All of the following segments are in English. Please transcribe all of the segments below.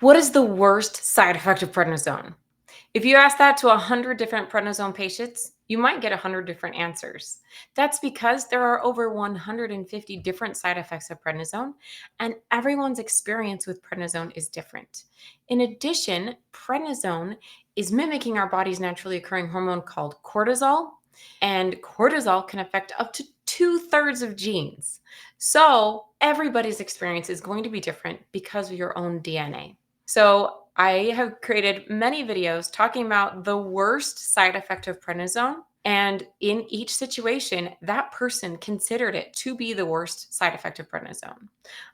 What is the worst side effect of prednisone? If you ask that to 100 different prednisone patients, you might get 100 different answers. That's because there are over 150 different side effects of prednisone, and everyone's experience with prednisone is different. In addition, prednisone is mimicking our body's naturally occurring hormone called cortisol, and cortisol can affect up to two-thirds of genes. So everybody's experience is going to be different because of your own DNA. So I have created many videos talking about the worst side effect of prednisone. And in each situation, that person considered it to be the worst side effect of prednisone.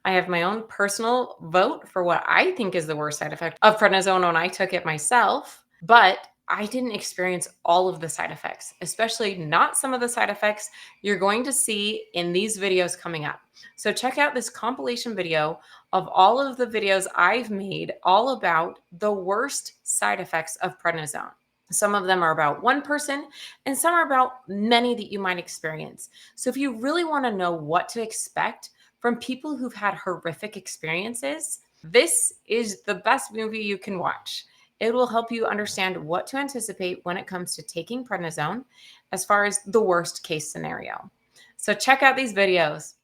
I have my own personal vote for what I think is the worst side effect of prednisone when I took it myself, but I didn't experience all of the side effects, especially not some of the side effects you're going to see in these videos coming up. So check out this compilation video of all of the videos I've made all about the worst side effects of prednisone. Some of them are about one person, and some are about many that you might experience. So if you really want to know what to expect from people who've had horrific experiences, this is the best movie you can watch. It will help you understand what to anticipate when it comes to taking prednisone as far as the worst case scenario. So check out these videos.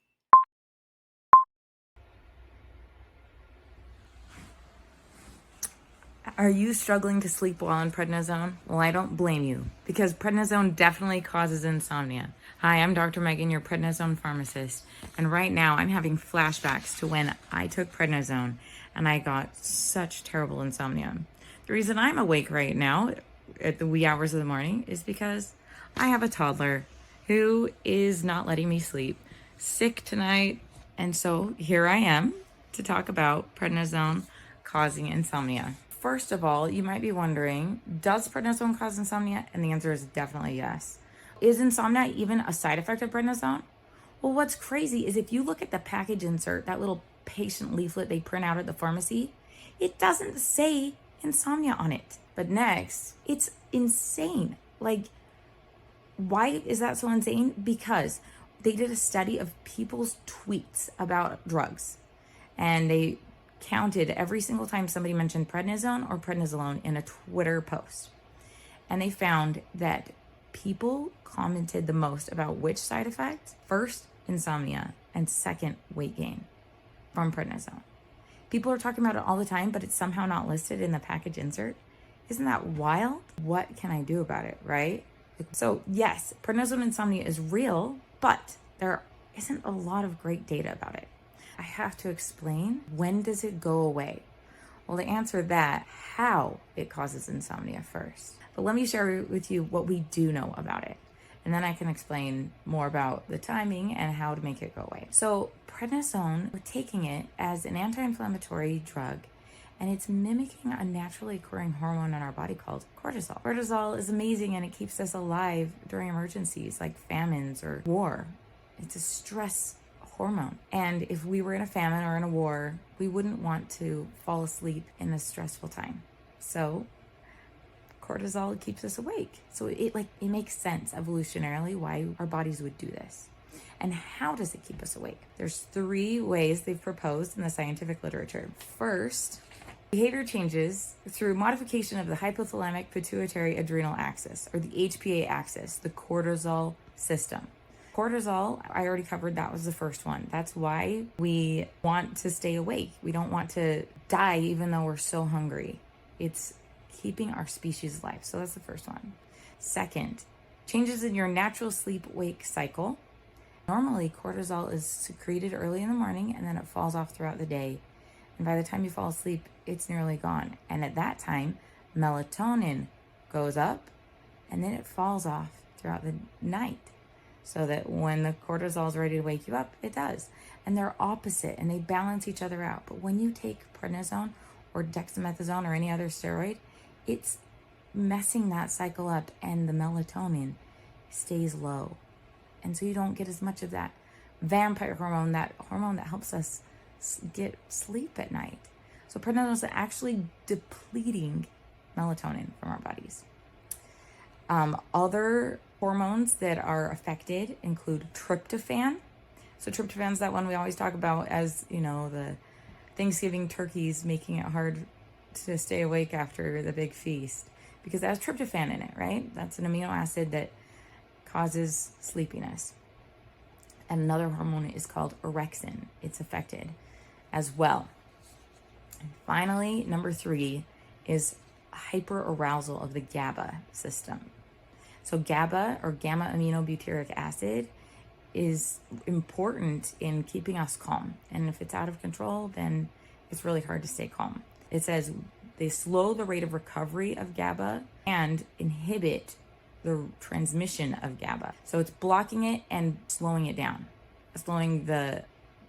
Are you struggling to sleep well on prednisone? Well, I don't blame you, because prednisone definitely causes insomnia. Hi, I'm Dr. Megan, your prednisone pharmacist, and right now I'm having flashbacks to when I took prednisone and I got such terrible insomnia. The reason I'm awake right now at the wee hours of the morning is because I have a toddler who is not letting me sleep, sick tonight, and so here I am to talk about prednisone causing insomnia. First of all, you might be wondering, does prednisone cause insomnia? And the answer is definitely yes. Is insomnia even a side effect of prednisone? Well, what's crazy is if you look at the package insert, that little patient leaflet they print out at the pharmacy, it doesn't say insomnia on it. But next, it's insane. Like, why is that so insane? Because they did a study of people's tweets about drugs, and they counted every single time somebody mentioned prednisone or prednisolone in a Twitter post. And they found that people commented the most about which side effect? First, insomnia, and second, weight gain from prednisone. People are talking about it all the time, but it's somehow not listed in the package insert. Isn't that wild? What can I do about it, right? So yes, prednisone insomnia is real, but there isn't a lot of great data about it. I have to explain, when does it go away? Well, to answer that, how it causes insomnia first. But let me share with you what we do know about it. And then I can explain more about the timing and how to make it go away. So prednisone, we're taking it as an anti-inflammatory drug, and it's mimicking a naturally occurring hormone in our body called cortisol. Cortisol is amazing, and it keeps us alive during emergencies like famines or war. It's a stress hormone. And if we were in a famine or in a war, we wouldn't want to fall asleep in a stressful time. So cortisol keeps us awake. So it makes sense evolutionarily why our bodies would do this. And how does it keep us awake? There's 3 ways they've proposed in the scientific literature. First, behavior changes through modification of the hypothalamic pituitary adrenal axis, or the HPA axis, the cortisol system. Cortisol, I already covered, that was the first one. That's why we want to stay awake. We don't want to die even though we're so hungry. It's keeping our species alive. So that's the first one. Second, changes in your natural sleep-wake cycle. Normally, cortisol is secreted early in the morning and then it falls off throughout the day. And by the time you fall asleep, it's nearly gone. And at that time, melatonin goes up and then it falls off throughout the night. So that when the cortisol is ready to wake you up, it does. And they're opposite and they balance each other out. But when you take prednisone or dexamethasone or any other steroid, it's messing that cycle up and the melatonin stays low. And so you don't get as much of that vampire hormone, that hormone that helps us get sleep at night. So prednisone is actually depleting melatonin from our bodies. Other hormones that are affected include tryptophan. So tryptophan is that one we always talk about as, the Thanksgiving turkeys making it hard to stay awake after the big feast because it has tryptophan in it, right? That's an amino acid that causes sleepiness. And another hormone is called orexin. It's affected as well. And finally, number 3 is hyperarousal of the GABA system. So GABA, or gamma aminobutyric acid, is important in keeping us calm. And if it's out of control, then it's really hard to stay calm. It says they slow the rate of recovery of GABA and inhibit the transmission of GABA. So it's blocking it and slowing it down, slowing the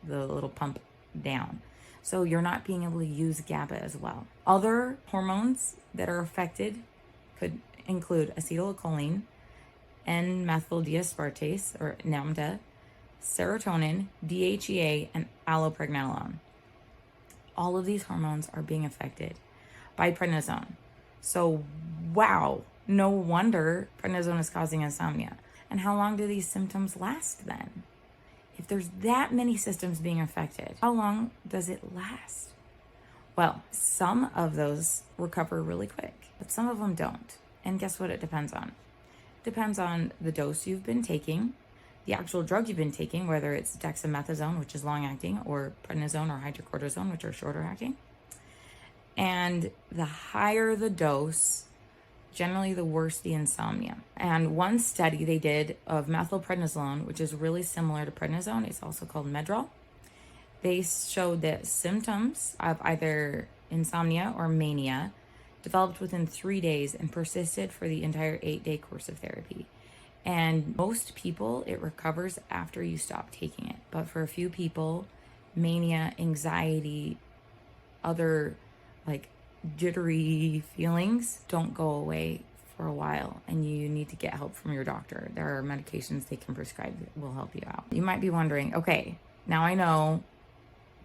little pump down. So you're not being able to use GABA as well. Other hormones that are affected could include acetylcholine, N-methyldeaspartase, or NAMDA, serotonin, DHEA, and allopregnanolone. All of these hormones are being affected by prednisone. So, wow, no wonder prednisone is causing insomnia. And how long do these symptoms last then? If there's that many systems being affected, how long does it last? Well, some of those recover really quick, but some of them don't. And guess what it depends on? It depends on the dose you've been taking, the actual drug you've been taking, whether it's dexamethasone, which is long acting, or prednisone or hydrocortisone, which are shorter acting. And the higher the dose, generally the worse the insomnia. And one study they did of methylprednisolone, which is really similar to prednisone, it's also called Medrol. They showed that symptoms of either insomnia or mania developed within 3 days and persisted for the entire 8-day course of therapy. And most people, it recovers after you stop taking it. But for a few people, mania, anxiety, other like jittery feelings don't go away for a while, and you need to get help from your doctor. There are medications they can prescribe that will help you out. You might be wondering, okay, now I know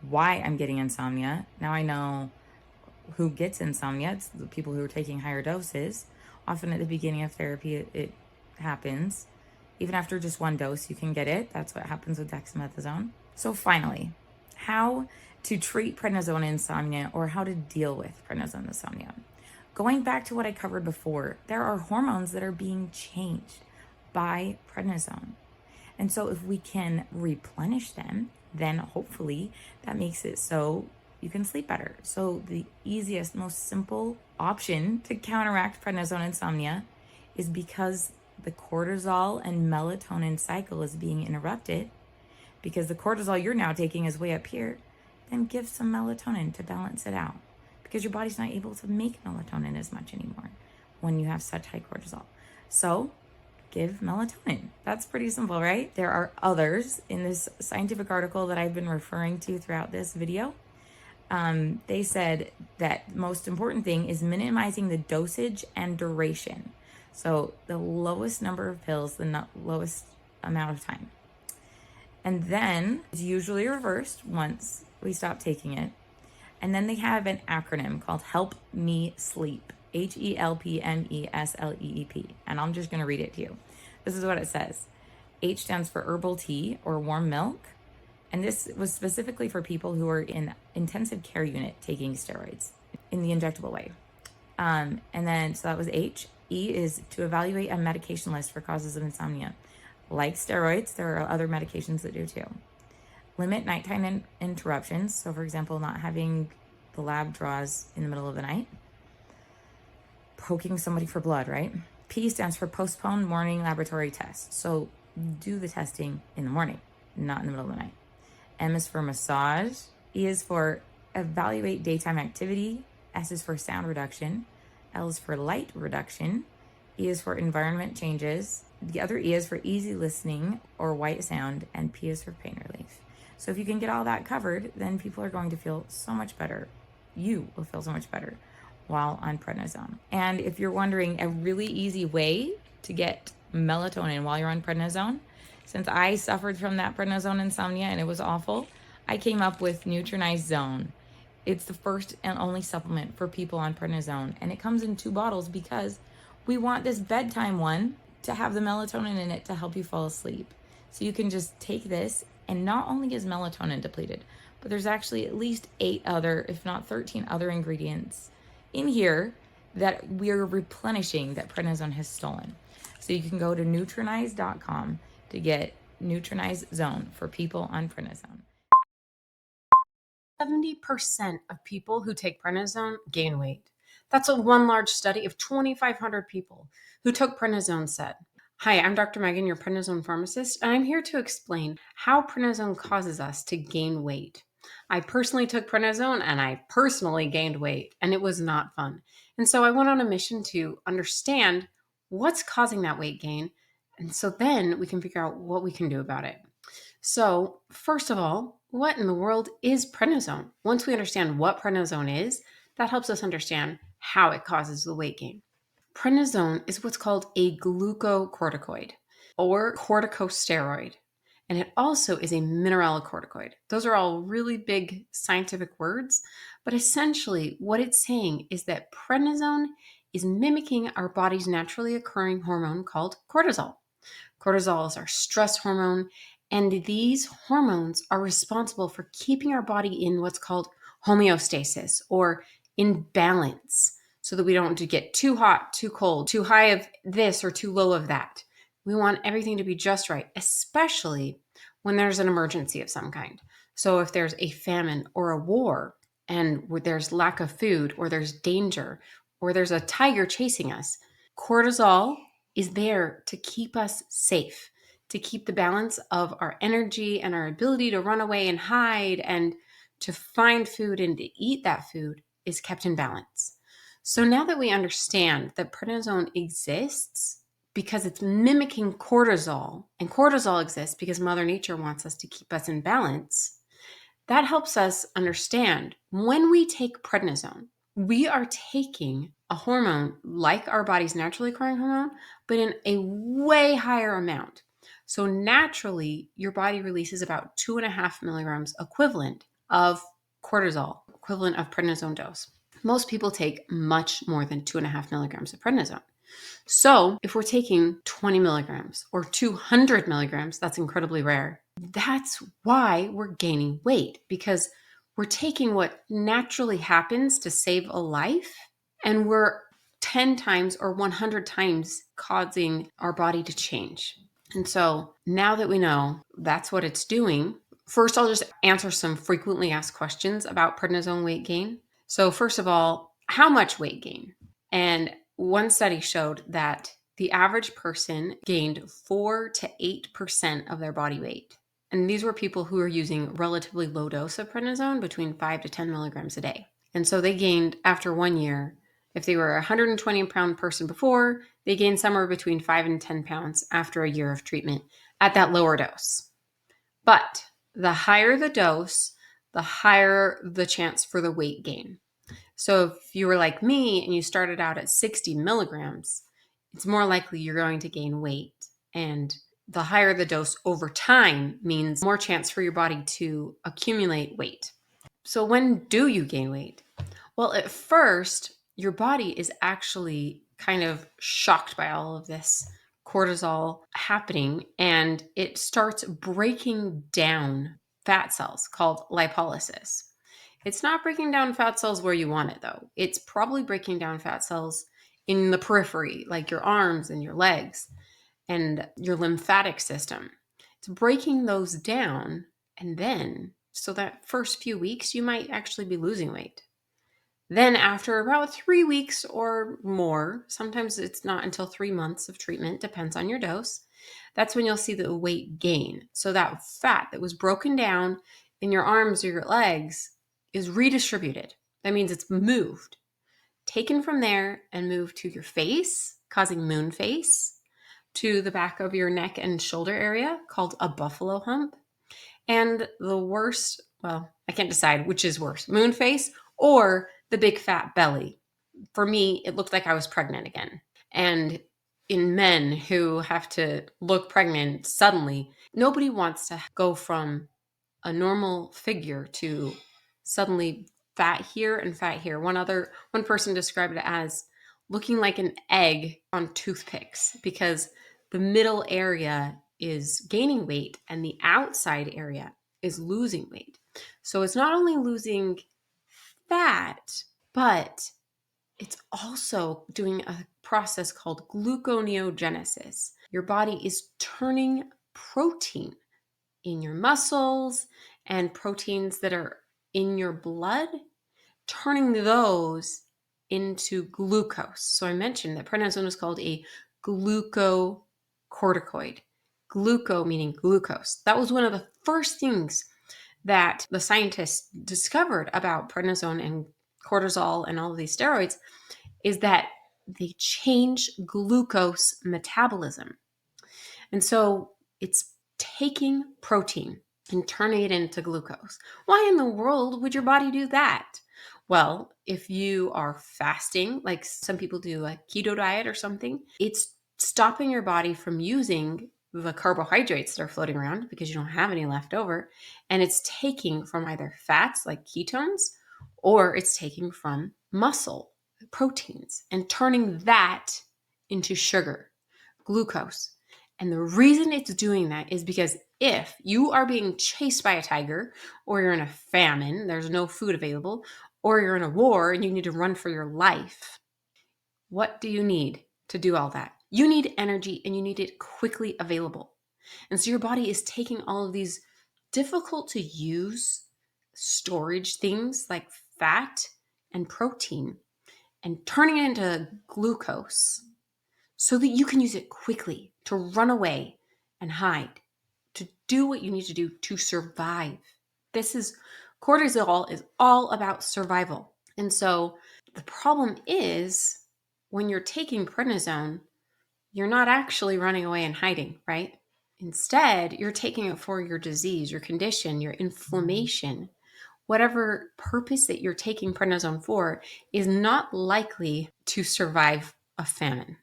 why I'm getting insomnia. Now I know who gets insomnia. It's the people who are taking higher doses. Often at the beginning of therapy, it happens. Even after just one dose, you can get it. That's what happens with dexamethasone. So finally, how to treat prednisone insomnia, or how to deal with prednisone insomnia. Going back to what I covered before, there are hormones that are being changed by prednisone. And so if we can replenish them, then hopefully that makes it so you can sleep better. So the easiest, most simple option to counteract prednisone insomnia is because the cortisol and melatonin cycle is being interrupted, because the cortisol you're now taking is way up here, then give some melatonin to balance it out, because your body's not able to make melatonin as much anymore when you have such high cortisol. So give melatonin. That's pretty simple, right? There are others in this scientific article that I've been referring to throughout this video. They said that the most important thing is minimizing the dosage and duration. So the lowest number of pills, the lowest amount of time. And then it's usually reversed once we stop taking it. And then they have an acronym called Help Me Sleep, HELPMESLEEP. And I'm just going to read it to you. This is what it says. H stands for herbal tea or warm milk. And this was specifically for people who are in intensive care unit taking steroids in the injectable way. And then, so that was H. E is to evaluate a medication list for causes of insomnia. Like steroids, there are other medications that do too. Limit nighttime interruptions. So for example, not having the lab draws in the middle of the night. Poking somebody for blood, right? P stands for postpone morning laboratory tests. So do the testing in the morning, not in the middle of the night. M is for massage. E is for evaluate daytime activity. S is for sound reduction. L is for light reduction. E is for environment changes. The other E is for easy listening or white sound. And P is for pain relief. So if you can get all that covered, then people are going to feel so much better. You will feel so much better while on prednisone. And if you're wondering a really easy way to get melatonin while you're on prednisone, since I suffered from that prednisone insomnia and it was awful, I came up with Nutrinized Zone. It's the first and only supplement for people on prednisone. And it comes in 2 bottles because we want this bedtime one to have the melatonin in it to help you fall asleep. So you can just take this, and not only is melatonin depleted, but there's actually at least 8 other, if not 13 other ingredients in here that we're replenishing that prednisone has stolen. So you can go to nutrinize.com to get Nutrinize Zone for people on prednisone. 70% of people who take prednisone gain weight. That's what one large study of 2,500 people who took prednisone said. Hi, I'm Dr. Megan, your prednisone pharmacist, and I'm here to explain how prednisone causes us to gain weight. I personally took prednisone and I personally gained weight, and it was not fun. And so I went on a mission to understand what's causing that weight gain, and so then we can figure out what we can do about it. So, first of all, what in the world is prednisone? Once we understand what prednisone is, that helps us understand how it causes the weight gain. Prednisone is what's called a glucocorticoid or corticosteroid, and it also is a mineralocorticoid. Those are all really big scientific words, but essentially what it's saying is that prednisone is mimicking our body's naturally occurring hormone called cortisol. Cortisol is our stress hormone, and these hormones are responsible for keeping our body in what's called homeostasis or in balance so that we don't get too hot, too cold, too high of this or too low of that. We want everything to be just right, especially when there's an emergency of some kind. So if there's a famine or a war and there's lack of food or there's danger or there's a tiger chasing us, cortisol is there to keep us safe, to keep the balance of our energy and our ability to run away and hide and to find food and to eat that food is kept in balance. So now that we understand that prednisone exists because it's mimicking cortisol, and cortisol exists because Mother Nature wants us to keep us in balance, that helps us understand when we take prednisone, we are taking a hormone like our body's naturally occurring hormone, but in a way higher amount. So naturally, your body releases about 2.5 milligrams equivalent of cortisol, equivalent of prednisone dose. Most people take much more than 2.5 milligrams of prednisone. So if we're taking 20 milligrams or 200 milligrams, that's incredibly rare. That's why we're gaining weight, because we're taking what naturally happens to save a life and we're 10 times or 100 times causing our body to change. And so now that we know that's what it's doing, first I'll just answer some frequently asked questions about prednisone weight gain. So first of all, how much weight gain? And one study showed that the average person gained 4 to 8% of their body weight. And these were people who were using relatively low dose of prednisone, between 5 to 10 milligrams a day. And so they gained, after 1 year, if they were a 120-pound person before, they gained somewhere between 5 and 10 pounds after a year of treatment at that lower dose. But the higher the dose, the higher the chance for the weight gain. So if you were like me and you started out at 60 milligrams, it's more likely you're going to gain weight. And the higher the dose over time means more chance for your body to accumulate weight. So when do you gain weight? Well, at first, your body is actually kind of shocked by all of this cortisol happening, and it starts breaking down fat cells called lipolysis. It's not breaking down fat cells where you want it, though. It's probably breaking down fat cells in the periphery, like your arms and your legs and your lymphatic system. It's breaking those down, and then, so that first few weeks, you might actually be losing weight. Then after about 3 weeks or more, sometimes it's not until 3 months of treatment, depends on your dose, that's when you'll see the weight gain. So that fat that was broken down in your arms or your legs is redistributed. That means it's moved, taken from there and moved to your face, causing moon face, to the back of your neck and shoulder area called a buffalo hump. And the worst, well, I can't decide which is worse, moon face or the big fat belly. For me, it looked like I was pregnant again. And in men who have to look pregnant suddenly, nobody wants to go from a normal figure to suddenly fat here and fat here. One person described it as looking like an egg on toothpicks, because the middle area is gaining weight and the outside area is losing weight. So it's not only losing fat, but it's also doing a process called gluconeogenesis. Your body is turning protein in your muscles and proteins that are in your blood, turning those into glucose. So I mentioned that prednisone is called a glucocorticoid. Gluco meaning glucose. That was one of the first things that the scientists discovered about prednisone and cortisol and all of these steroids, is that they change glucose metabolism. And so it's taking protein and turning it into glucose. Why in the world would your body do that? Well, if you are fasting, like some people do a keto diet or something, it's stopping your body from using the carbohydrates that are floating around because you don't have any left over. And it's taking from either fats like ketones, or it's taking from muscle proteins and turning that into sugar, glucose. And the reason it's doing that is because if you are being chased by a tiger, or you're in a famine, there's no food available, or you're in a war and you need to run for your life, what do you need to do all that? You need energy, and you need it quickly available. And so your body is taking all of these difficult to use storage things like fat and protein and turning it into glucose so that you can use it quickly to run away and hide, to do what you need to do to survive. This is cortisol is all about survival. And so the problem is when you're taking prednisone, you're not actually running away and hiding, right? Instead, you're taking it for your disease, your condition, your inflammation. Whatever purpose that you're taking prednisone for is not likely to survive a famine.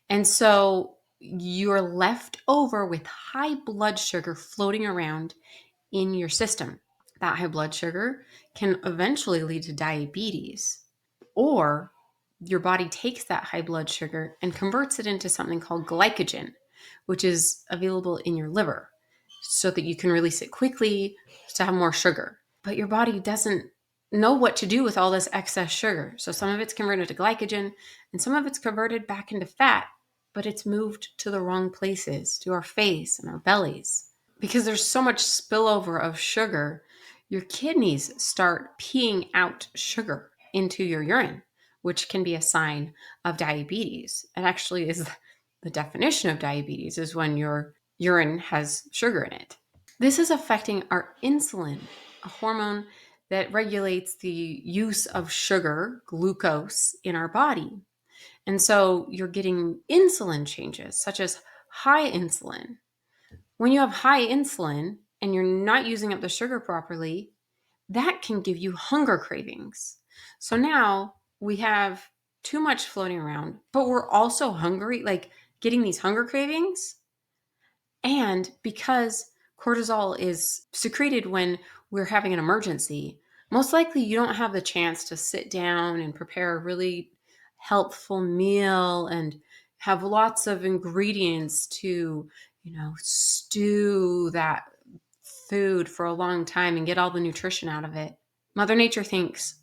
And so you're left over with high blood sugar floating around in your system. That high blood sugar can eventually lead to diabetes, or your body takes that high blood sugar and converts it into something called glycogen, which is available in your liver so that you can release it quickly to have more sugar. But your body doesn't know what to do with all this excess sugar. So some of it's converted to glycogen and some of it's converted back into fat, but it's moved to the wrong places, to our face and our bellies. Because there's so much spillover of sugar, your kidneys start peeing out sugar into your urine, which can be a sign of diabetes. It actually is the definition of diabetes, is when your urine has sugar in it. This is affecting our insulin, a hormone that regulates the use of sugar, glucose, in our body. And so you're getting insulin changes, such as high insulin. When you have high insulin and you're not using up the sugar properly, that can give you hunger cravings. So now we have too much floating around, but we're also hungry, like getting these hunger cravings. And because cortisol is secreted when we're having an emergency, most likely you don't have the chance to sit down and prepare a really helpful meal and have lots of ingredients to, stew that food for a long time and get all the nutrition out of it. Mother Nature thinks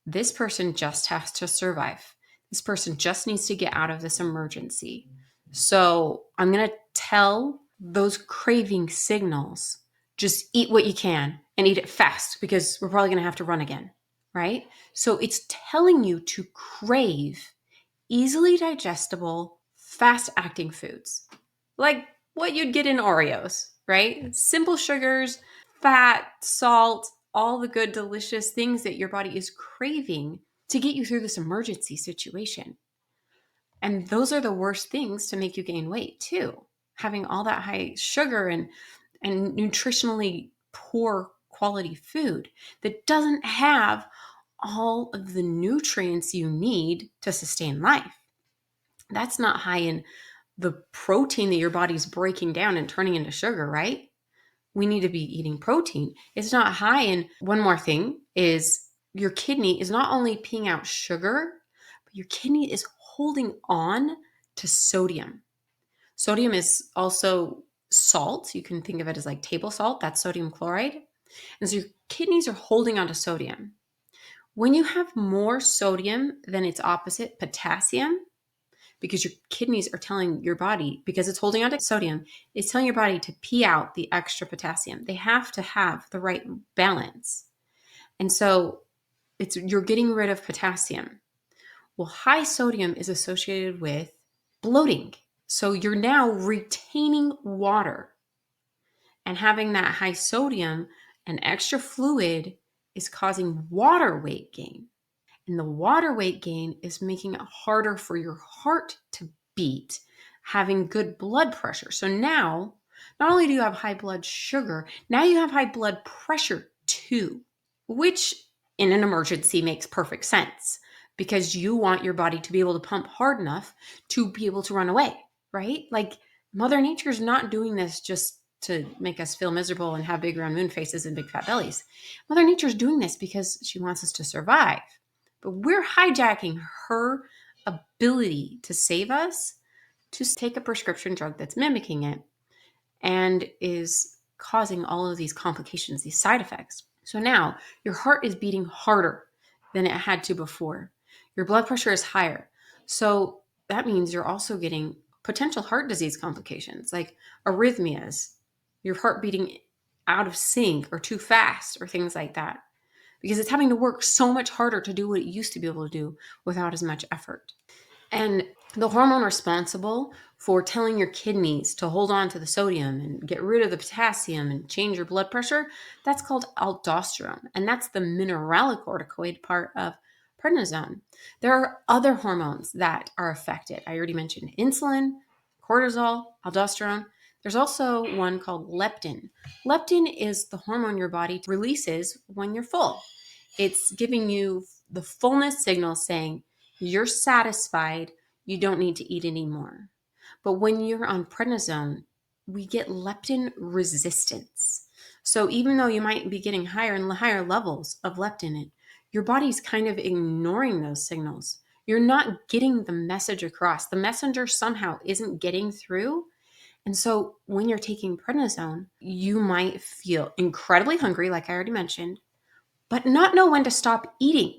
this person just has to survive. This person just needs to get out of this emergency. So I'm going to tell those craving signals, just eat what you can and eat it fast because we're probably going to have to run again, right? So it's telling you to crave easily digestible, fast acting foods, like what you'd get in Oreos, right? Simple sugars, fat, salt, all the good, delicious things that your body is craving to get you through this emergency situation. And those are the worst things to make you gain weight too. Having all that high sugar and nutritionally poor quality food that doesn't have all of the nutrients you need to sustain life. That's not high in the protein that your body's breaking down and turning into sugar, right? We need to be eating protein. It's not high in, one more thing is your kidney is not only peeing out sugar, but your kidney is holding on to sodium. Sodium is also salt. You can think of it as like table salt. That's sodium chloride. And so your kidneys are holding onto sodium. When you have more sodium than its opposite, potassium, because your kidneys are telling your body, because it's holding onto sodium, it's telling your body to pee out the extra potassium. They have to have the right balance. And so you're getting rid of potassium. Well, high sodium is associated with bloating. So you're now retaining water, and having that high sodium and extra fluid is causing water weight gain. And the water weight gain is making it harder for your heart to beat, having good blood pressure. So now, not only do you have high blood sugar, now you have high blood pressure too, which in an emergency makes perfect sense because you want your body to be able to pump hard enough to be able to run away, right? Like Mother Nature's not doing this just to make us feel miserable and have big round moon faces and big fat bellies. Mother Nature's doing this because she wants us to survive. But we're hijacking her ability to save us to take a prescription drug that's mimicking it and is causing all of these complications, these side effects. So now your heart is beating harder than it had to before. Your blood pressure is higher. So that means you're also getting potential heart disease complications like arrhythmias, your heart beating out of sync or too fast or things like that, because it's having to work so much harder to do what it used to be able to do without as much effort. And the hormone responsible for telling your kidneys to hold on to the sodium and get rid of the potassium and change your blood pressure, that's called aldosterone. And that's the mineralocorticoid part of prednisone. There are other hormones that are affected. I already mentioned insulin, cortisol, aldosterone. There's also one called leptin. Leptin is the hormone your body releases when you're full. It's giving you the fullness signal saying you're satisfied, you don't need to eat anymore. But when you're on prednisone, we get leptin resistance. So even though you might be getting higher and higher levels of leptin, your body's kind of ignoring those signals. You're not getting the message across. The messenger somehow isn't getting through. And so when you're taking prednisone, you might feel incredibly hungry, like I already mentioned, but not know when to stop eating.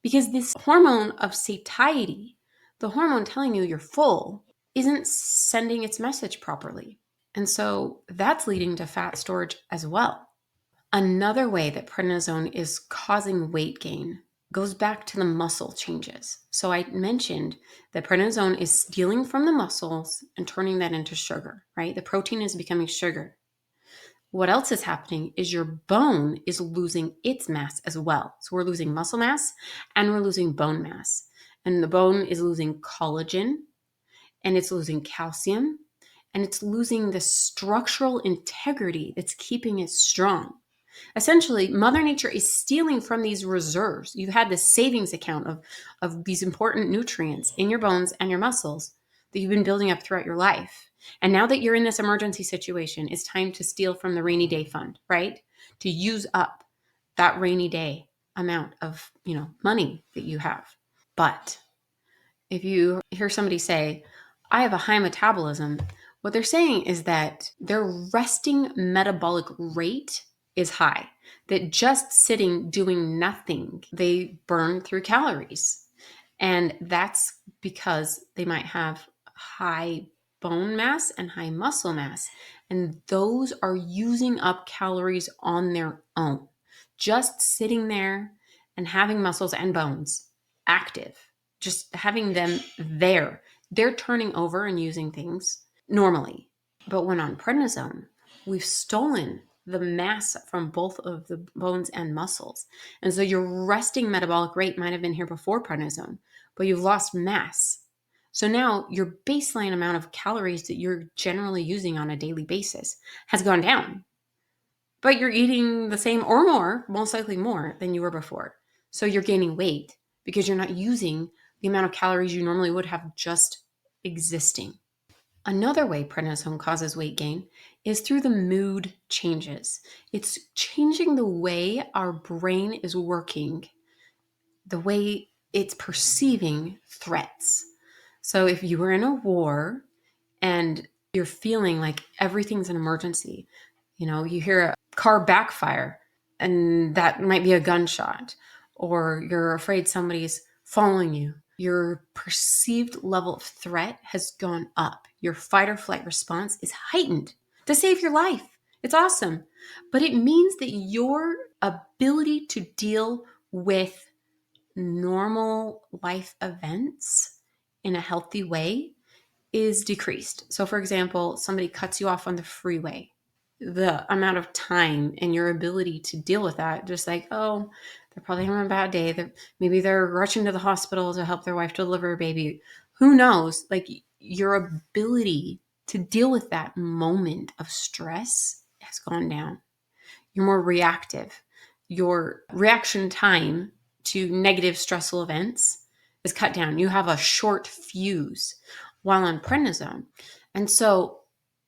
Because this hormone of satiety, the hormone telling you you're full, isn't sending its message properly. And so that's leading to fat storage as well. Another way that prednisone is causing weight gain goes back to the muscle changes. So I mentioned that prednisone is stealing from the muscles and turning that into sugar, right? The protein is becoming sugar. What else is happening is your bone is losing its mass as well. So we're losing muscle mass and we're losing bone mass. And the bone is losing collagen and it's losing calcium and it's losing the structural integrity that's keeping it strong. Essentially, Mother Nature is stealing from these reserves. You've had this savings account of these important nutrients in your bones and your muscles that you've been building up throughout your life. And now that you're in this emergency situation, it's time to steal from the rainy day fund, right? To use up that rainy day amount of, money that you have. But if you hear somebody say, I have a high metabolism, what they're saying is that their resting metabolic rate is high, that just sitting doing nothing, they burn through calories. And that's because they might have high bone mass and high muscle mass. And those are using up calories on their own. Just sitting there and having muscles and bones active, just having them there, they're turning over and using things normally. But when on prednisone, we've stolen the mass from both of the bones and muscles. And so your resting metabolic rate might have been here before prednisone, but you've lost mass. So now your baseline amount of calories that you're generally using on a daily basis has gone down. But you're eating the same or more, most likely more than you were before. So you're gaining weight because you're not using the amount of calories you normally would have just existing. Another way prednisone causes weight gain is through the mood changes. It's changing the way our brain is working, the way it's perceiving threats. So if you were in a war and you're feeling like everything's an emergency, you hear a car backfire and that might be a gunshot, or you're afraid somebody's following you. Your perceived level of threat has gone up. Your fight or flight response is heightened to save your life. It's awesome. But it means that your ability to deal with normal life events in a healthy way is decreased. So, for example, somebody cuts you off on the freeway. The amount of time and your ability to deal with that, just like, oh, they're probably having a bad day. Maybe they're rushing to the hospital to help their wife deliver a baby. Who knows? Like, your ability to deal with that moment of stress has gone down. You're more reactive. Your reaction time to negative stressful events is cut down. You have a short fuse while on prednisone. And so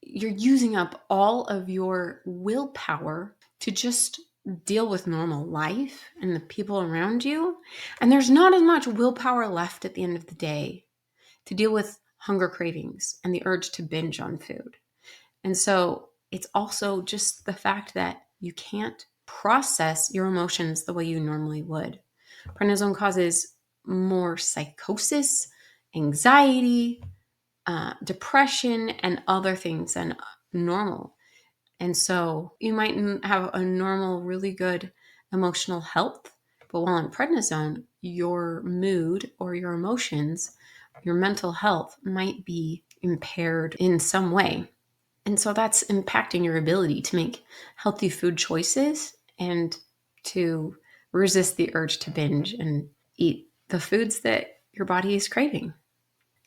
you're using up all of your willpower to just deal with normal life and the people around you. And there's not as much willpower left at the end of the day to deal with hunger cravings and the urge to binge on food. And so it's also just the fact that you can't process your emotions the way you normally would. Prednisone causes more psychosis, anxiety, depression, and other things than normal. And so you might have a normal, really good emotional health, but while on prednisone, your mood or your emotions, your mental health might be impaired in some way. And so that's impacting your ability to make healthy food choices and to resist the urge to binge and eat the foods that your body is craving.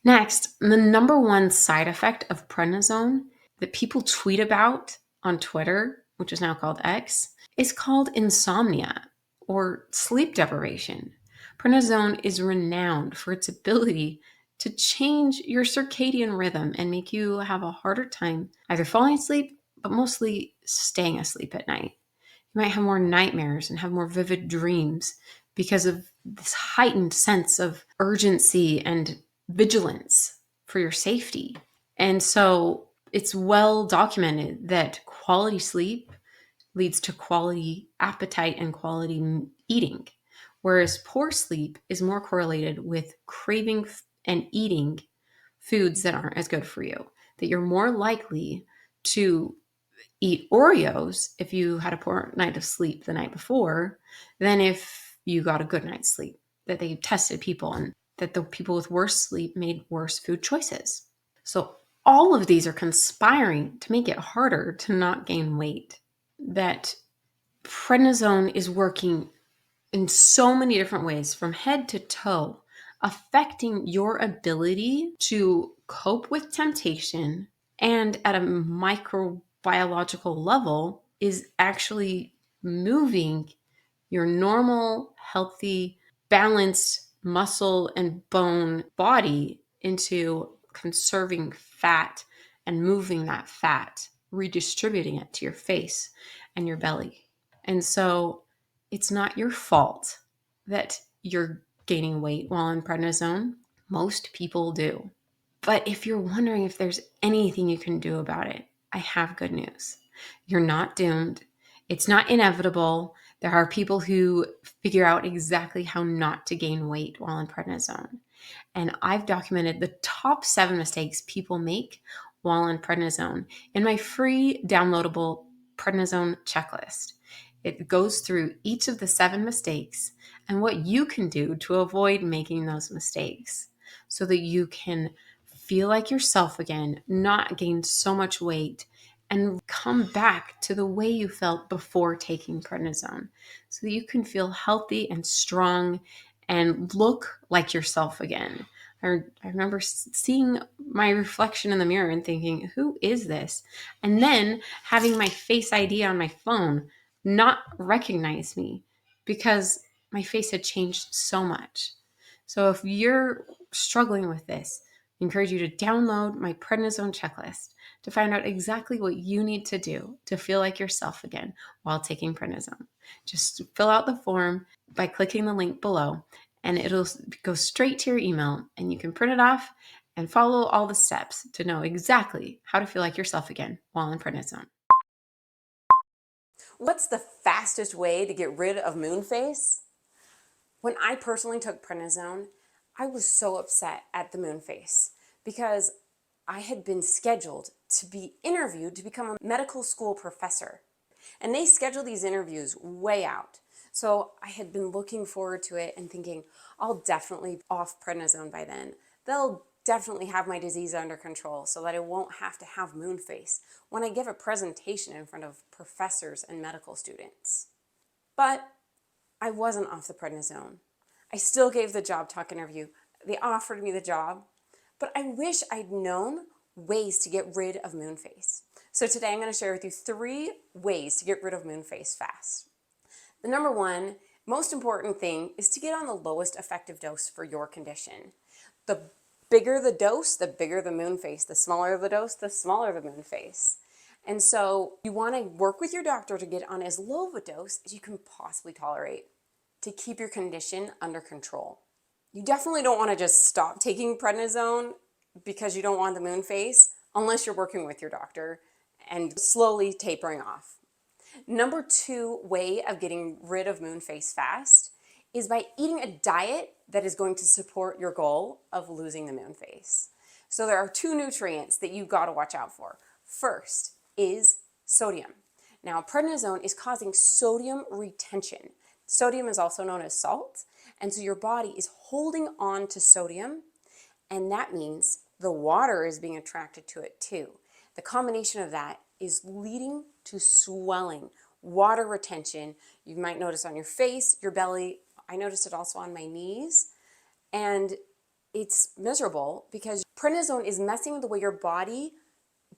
Next, the number one side effect of prednisone that people tweet about on Twitter, which is now called X, is called insomnia or sleep deprivation. Prednisone is renowned for its ability to change your circadian rhythm and make you have a harder time either falling asleep, but mostly staying asleep at night. You might have more nightmares and have more vivid dreams because of this heightened sense of urgency and vigilance for your safety. And so it's well documented that quality sleep leads to quality appetite and quality eating, whereas poor sleep is more correlated with craving and eating foods that aren't as good for you, that you're more likely to eat Oreos if you had a poor night of sleep the night before than if you got a good night's sleep. That they tested people and that the people with worse sleep made worse food choices. So all of these are conspiring to make it harder to not gain weight. That prednisone is working in so many different ways from head to toe, affecting your ability to cope with temptation and at a microbiological level is actually moving your normal, healthy, balanced muscle and bone body into conserving fat and moving that fat, redistributing it to your face and your belly. And so it's not your fault that you're gaining weight while on prednisone. Most people do. But if you're wondering if there's anything you can do about it, I have good news. You're not doomed. It's not inevitable. There are people who figure out exactly how not to gain weight while on prednisone. And I've documented the top 7 mistakes people make while on prednisone in my free downloadable Prednisone Checklist. It goes through each of the 7 mistakes and what you can do to avoid making those mistakes so that you can feel like yourself again, not gain so much weight, and come back to the way you felt before taking prednisone so that you can feel healthy and strong and look like yourself again. I remember seeing my reflection in the mirror and thinking, who is this? And then having my Face ID on my phone not recognize me because my face had changed so much. So if you're struggling with this, I encourage you to download my Prednisone Checklist to find out exactly what you need to do to feel like yourself again while taking prednisone. Just fill out the form by clicking the link below, and it'll go straight to your email, and you can print it off and follow all the steps to know exactly how to feel like yourself again while on prednisone. What's the fastest way to get rid of moon face? When I personally took prednisone, I was so upset at the moon face because I had been scheduled to be interviewed to become a medical school professor. And they schedule these interviews way out. So I had been looking forward to it and thinking, I'll definitely off prednisone by then. They'll definitely have my disease under control so that I won't have to have moon face when I give a presentation in front of professors and medical students. But I wasn't off the prednisone. I still gave the job talk interview. They offered me the job, but I wish I'd known ways to get rid of moon face. So today I'm going to share with you 3 ways to get rid of moon face fast. The number one, most important thing is to get on the lowest effective dose for your condition. The bigger the dose, the bigger the moon face. The smaller the dose, the smaller the moon face. And so you want to work with your doctor to get on as low of a dose as you can possibly tolerate to keep your condition under control. You definitely don't want to just stop taking prednisone because you don't want the moon face unless you're working with your doctor and slowly tapering off. Number 2 way of getting rid of moon face fast is by eating a diet that is going to support your goal of losing the moon face. So there are 2 nutrients that you've got to watch out for. First is sodium. Now, prednisone is causing sodium retention. Sodium is also known as salt, and so your body is holding on to sodium, and that means the water is being attracted to it too. The combination of that is leading to swelling, water retention. You might notice on your face, your belly. I noticed it also on my knees, and it's miserable because prednisone is messing with the way your body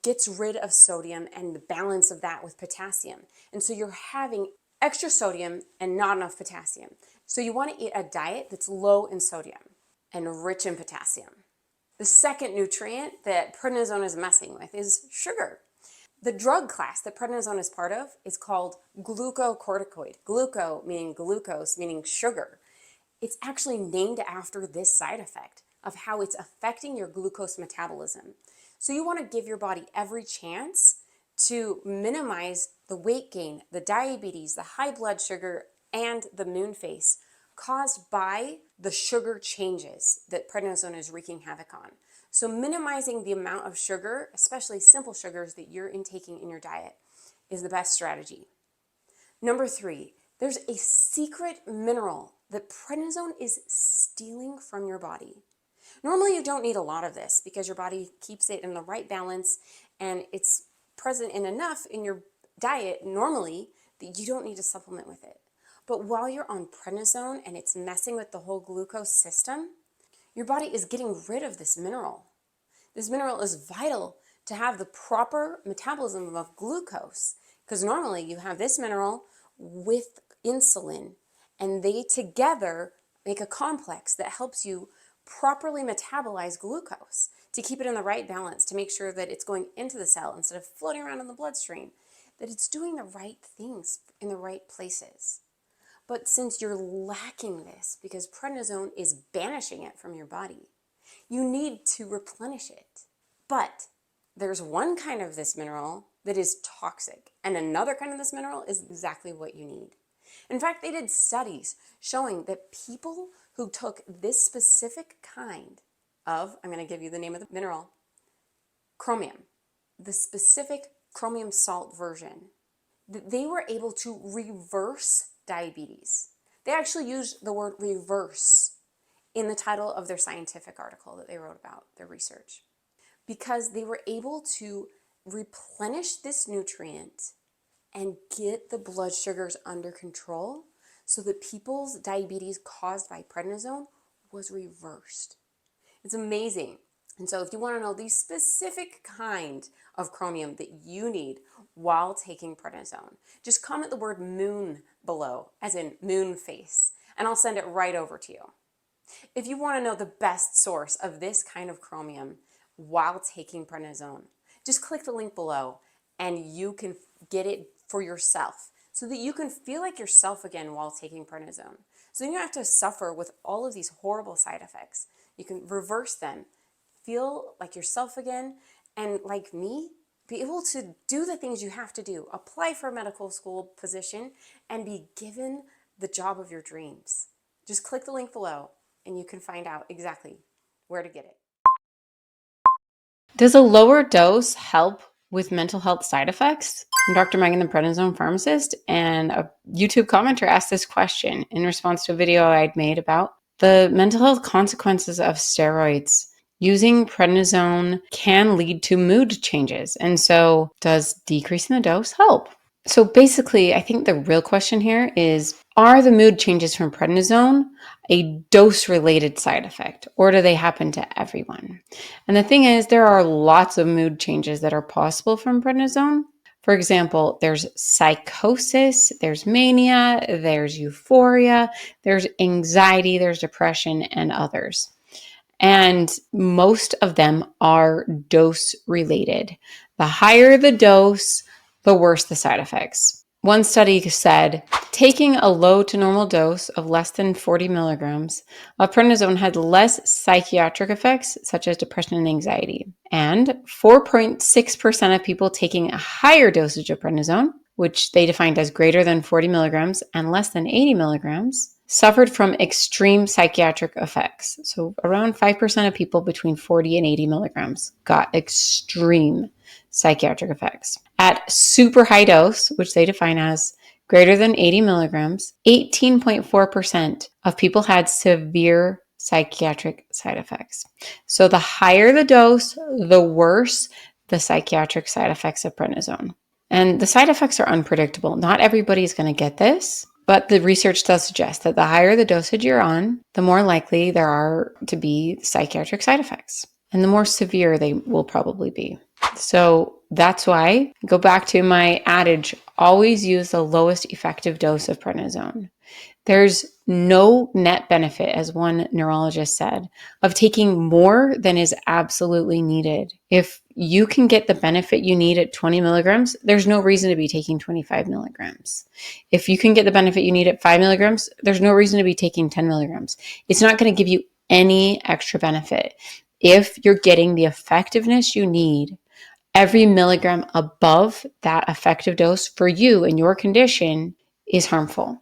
gets rid of sodium and the balance of that with potassium. And so you're having extra sodium and not enough potassium. So you want to eat a diet that's low in sodium and rich in potassium. The second nutrient that prednisone is messing with is sugar. The drug class that prednisone is part of is called glucocorticoid. Gluco meaning glucose, meaning sugar. It's actually named after this side effect of how it's affecting your glucose metabolism. So you want to give your body every chance to minimize the weight gain, the diabetes, the high blood sugar, and the moon face caused by the sugar changes that prednisone is wreaking havoc on. So minimizing the amount of sugar, especially simple sugars that you're intaking in your diet, is the best strategy. Number 3, there's a secret mineral that prednisone is stealing from your body. Normally you don't need a lot of this because your body keeps it in the right balance and it's present in enough in your diet normally that you don't need to supplement with it. But while you're on prednisone and it's messing with the whole glucose system, your body is getting rid of this mineral. This mineral is vital to have the proper metabolism of glucose because normally you have this mineral with insulin and they together make a complex that helps you properly metabolize glucose to keep it in the right balance, to make sure that it's going into the cell instead of floating around in the bloodstream, that it's doing the right things in the right places. But since you're lacking this because prednisone is banishing it from your body, you need to replenish it. But there's one kind of this mineral that is toxic, and another kind of this mineral is exactly what you need. In fact, they did studies showing that people who took this specific kind of, I'm going to give you the name of the mineral, chromium, the specific chromium salt version, that they were able to reverse diabetes. They actually used the word reverse in the title of their scientific article that they wrote about their research because they were able to replenish this nutrient and get the blood sugars under control so that people's diabetes caused by prednisone was reversed. It's amazing. And so if you want to know the specific kind of chromium that you need while taking prednisone, just comment the word moon below, as in moon face, and I'll send it right over to you. If you want to know the best source of this kind of chromium while taking prednisone, just click the link below and you can get it for yourself so that you can feel like yourself again while taking prednisone. So you don't have to suffer with all of these horrible side effects. You can reverse them, feel like yourself again, and like me, be able to do the things you have to do, apply for a medical school position, and be given the job of your dreams. Just click the link below and you can find out exactly where to get it. Does a lower dose help with mental health side effects? I'm Dr. Megan, the Prednisone Pharmacist, and a YouTube commenter asked this question in response to a video I'd made about the mental health consequences of steroids. Using prednisone can lead to mood changes, and so does decreasing the dose help? So basically, I think the real question here is, are the mood changes from prednisone a dose-related side effect, or do they happen to everyone? And the thing is, there are lots of mood changes that are possible from prednisone. For example, there's psychosis, there's mania, there's euphoria, there's anxiety, there's depression, and others. And most of them are dose related. The higher the dose, the worse the side effects. One study said taking a low to normal dose of less than 40 milligrams of prednisone had less psychiatric effects, such as depression and anxiety. And 4.6% of people taking a higher dosage of prednisone, which they defined as greater than 40 milligrams and less than 80 milligrams, suffered from extreme psychiatric effects. So around 5% of people between 40 and 80 milligrams got extreme psychiatric effects. At super high dose, which they define as greater than 80 milligrams, 18.4% of people had severe psychiatric side effects. So the higher the dose, the worse the psychiatric side effects of prednisone. And the side effects are unpredictable. Not everybody's going to get this, but the research does suggest that the higher the dosage you're on, the more likely there are to be psychiatric side effects, and the more severe they will probably be. So that's why, go back to my adage, always use the lowest effective dose of prednisone. There's no net benefit, as one neurologist said, of taking more than is absolutely needed. If you can get the benefit you need at 20 milligrams, there's no reason to be taking 25 milligrams. If you can get the benefit you need at 5 milligrams, there's no reason to be taking 10 milligrams. It's not going to give you any extra benefit. If you're getting the effectiveness you need, every milligram above that effective dose for you and your condition is harmful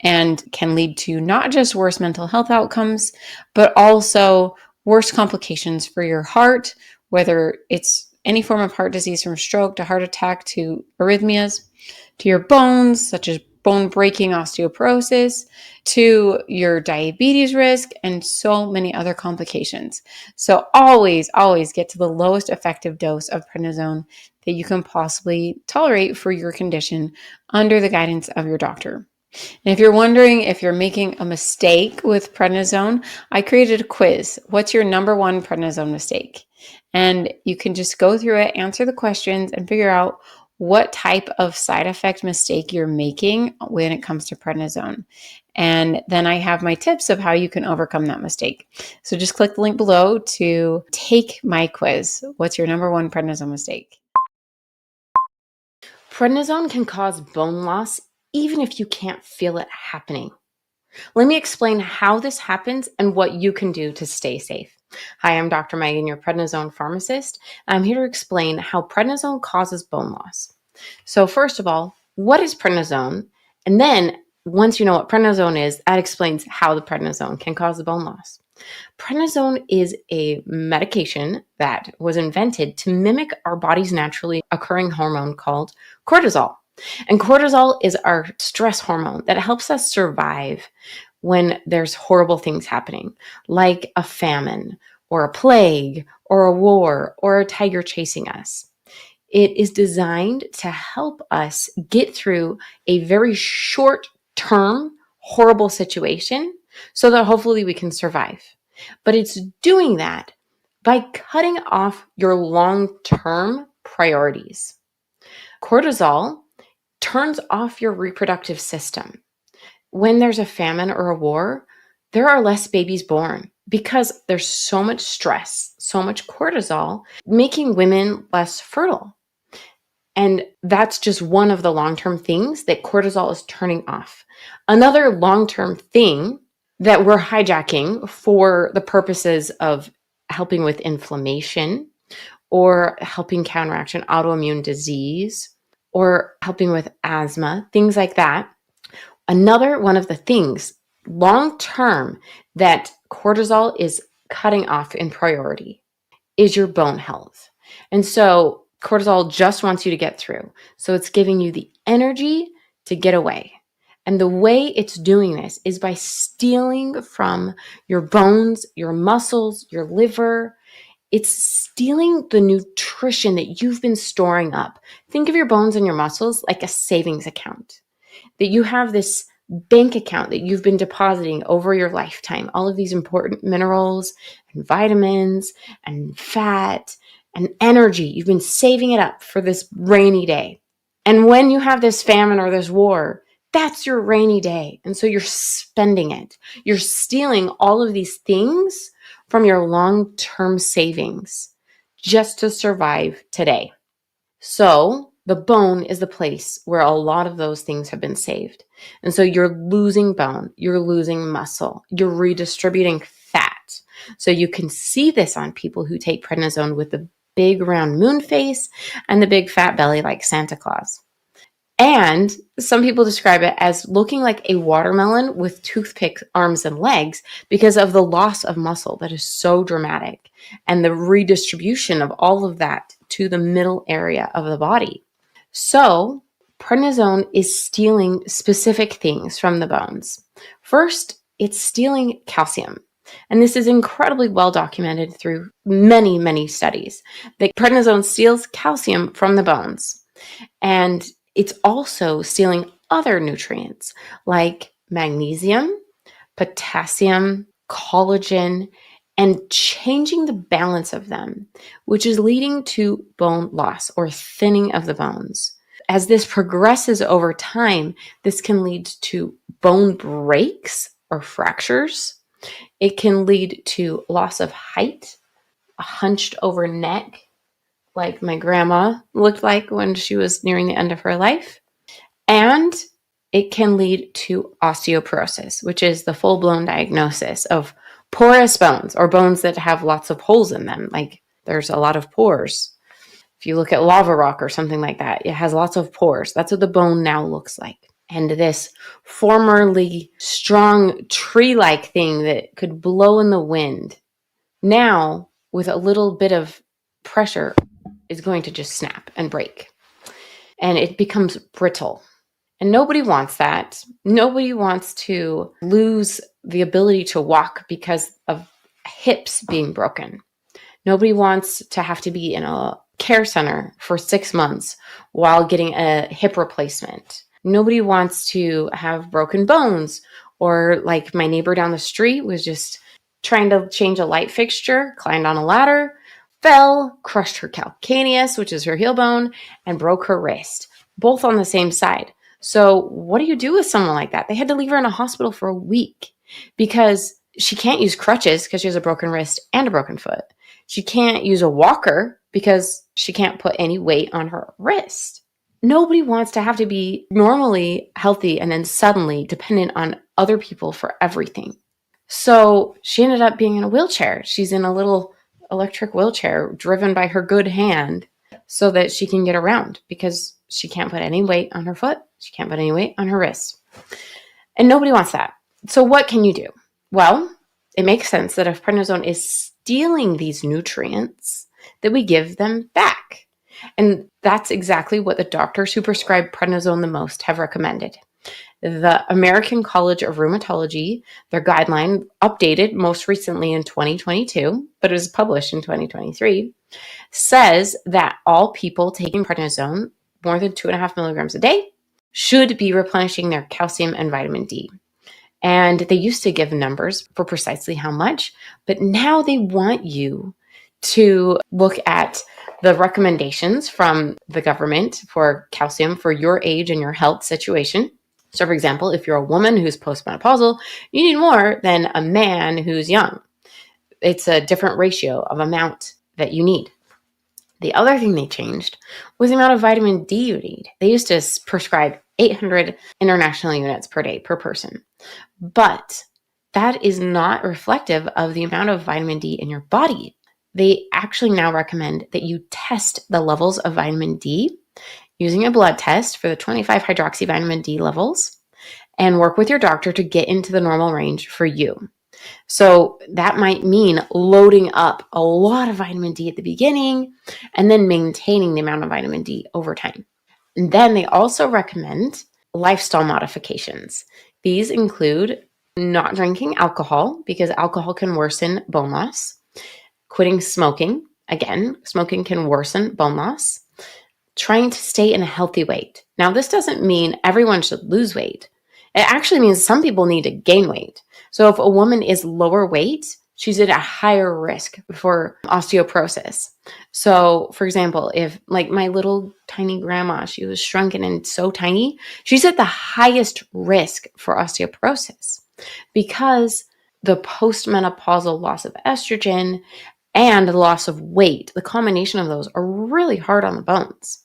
and can lead to not just worse mental health outcomes, but also worse complications for your heart, whether it's any form of heart disease from stroke to heart attack to arrhythmias, to your bones, such as bone breaking, osteoporosis, to your diabetes risk, and so many other complications. So always, always get to the lowest effective dose of prednisone that you can possibly tolerate for your condition under the guidance of your doctor. And if you're wondering if you're making a mistake with prednisone, I created a quiz. What's your number one prednisone mistake? And you can just go through it, answer the questions, and figure out what type of side effect mistake you're making when it comes to prednisone. And then I have my tips of how you can overcome that mistake. So just click the link below to take my quiz. What's your number one prednisone mistake? Prednisone can cause bone loss even if you can't feel it happening. Let me explain how this happens and what you can do to stay safe. Hi, I'm Dr. Megan, your Prednisone Pharmacist, and I'm here to explain how prednisone causes bone loss. So first of all, what is prednisone? And then once you know what prednisone is, that explains how the prednisone can cause the bone loss. Prednisone is a medication that was invented to mimic our body's naturally occurring hormone called cortisol. And cortisol is our stress hormone that helps us survive when there's horrible things happening, like a famine or a plague or a war or a tiger chasing us. It is designed to help us get through a very short-term horrible situation so that hopefully we can survive. But it's doing that by cutting off your long-term priorities. Cortisol turns off your reproductive system. When there's a famine or a war, there are less babies born because there's so much stress, so much cortisol, making women less fertile. And that's just one of the long-term things that cortisol is turning off. Another long-term thing that we're hijacking for the purposes of helping with inflammation or helping counteract an autoimmune disease, or helping with asthma, things like that. Another one of the things long term that cortisol is cutting off in priority is your bone health. And so cortisol just wants you to get through. So it's giving you the energy to get away. And the way it's doing this is by stealing from your bones, your muscles, your liver. It's stealing the nutrition that you've been storing up. Think of your bones and your muscles like a savings account, that you have this bank account that you've been depositing over your lifetime, all of these important minerals and vitamins and fat and energy. You've been saving it up for this rainy day. And when you have this famine or this war, that's your rainy day. And so you're spending it. You're stealing all of these things from your long-term savings just to survive today. So the bone is the place where a lot of those things have been saved. And so you're losing bone, you're losing muscle, you're redistributing fat. So you can see this on people who take prednisone with the big round moon face and the big fat belly like Santa Claus. And some people describe it as looking like a watermelon with toothpick arms and legs because of the loss of muscle that is so dramatic and the redistribution of all of that to the middle area of the body. So prednisone is stealing specific things from the bones. First, it's stealing calcium. And this is incredibly well documented through many, many studies that prednisone steals calcium from the bones. And it's also stealing other nutrients like magnesium, potassium, collagen, and changing the balance of them, which is leading to bone loss or thinning of the bones. As this progresses over time, this can lead to bone breaks or fractures. It can lead to loss of height, a hunched over neck, like my grandma looked like when she was nearing the end of her life. And it can lead to osteoporosis, which is the full-blown diagnosis of porous bones or bones that have lots of holes in them. Like there's a lot of pores. If you look at lava rock or something like that, it has lots of pores. That's what the bone now looks like. And this formerly strong tree-like thing that could blow in the wind, now with a little bit of pressure is going to just snap and break. And it becomes brittle. And nobody wants that. Nobody wants to lose the ability to walk because of hips being broken. Nobody wants to have to be in a care center for 6 months while getting a hip replacement. Nobody wants to have broken bones, or like my neighbor down the street was just trying to change a light fixture, climbed on a ladder, fell, crushed her calcaneus, which is her heel bone, and broke her wrist, both on the same side. So what do you do with someone like that? They had to leave her in a hospital for a week because she can't use crutches because she has a broken wrist and a broken foot. She can't use a walker because she can't put any weight on her wrist. Nobody wants to have to be normally healthy and then suddenly dependent on other people for everything. So she ended up being in a wheelchair. She's in a little electric wheelchair driven by her good hand so that she can get around because she can't put any weight on her foot. She can't put any weight on her wrist. And nobody wants that. So what can you do? Well, it makes sense that if prednisone is stealing these nutrients, that we give them back. And that's exactly what the doctors who prescribe prednisone the most have recommended. The American College of Rheumatology, their guideline updated most recently in 2022, but it was published in 2023, says that all people taking prednisone more than 2.5 milligrams a day should be replenishing their calcium and vitamin D. And they used to give numbers for precisely how much, but now they want you to look at the recommendations from the government for calcium for your age and your health situation. So for example, if you're a woman who's postmenopausal, you need more than a man who's young. It's a different ratio of amount that you need. The other thing they changed was the amount of vitamin D you need. They used to prescribe 800 international units per day per person. But that is not reflective of the amount of vitamin D in your body. they actually now recommend that you test the levels of vitamin D using a blood test for the 25 hydroxyvitamin D levels and work with your doctor to get into the normal range for you. So that might mean loading up a lot of vitamin D at the beginning and then maintaining the amount of vitamin D over time. And then they also recommend lifestyle modifications. These include not drinking alcohol because alcohol can worsen bone loss, quitting smoking. Again, smoking can worsen bone loss. Trying to stay in a healthy weight. Now, this doesn't mean everyone should lose weight. It actually means some people need to gain weight. So if a woman is lower weight, she's at a higher risk for osteoporosis. So for example, if like my little tiny grandma, she was shrunken and so tiny, she's at the highest risk for osteoporosis because the postmenopausal loss of estrogen and the loss of weight, the combination of those are really hard on the bones.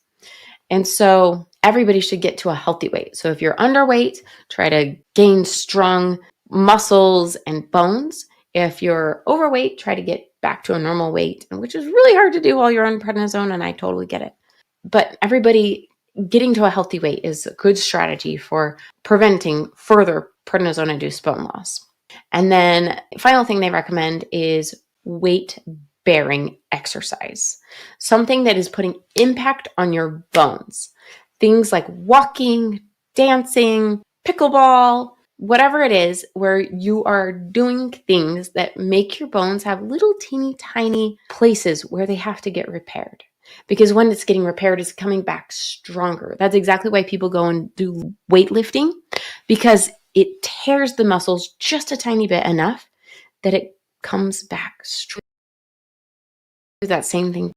And so everybody should get to a healthy weight. So if you're underweight, try to gain strong muscles and bones. If you're overweight, try to get back to a normal weight, which is really hard to do while you're on prednisone, and I totally get it. But everybody getting to a healthy weight is a good strategy for preventing further prednisone-induced bone loss. And then the final thing they recommend is weight-bearing exercise, something that is putting impact on your bones. Things like walking, dancing, pickleball, whatever it is, where you are doing things that make your bones have little teeny tiny places where they have to get repaired. Because when it's getting repaired, it's coming back stronger. That's exactly why people go and do weightlifting, because it tears the muscles just a tiny bit enough that it comes back straight. That same thing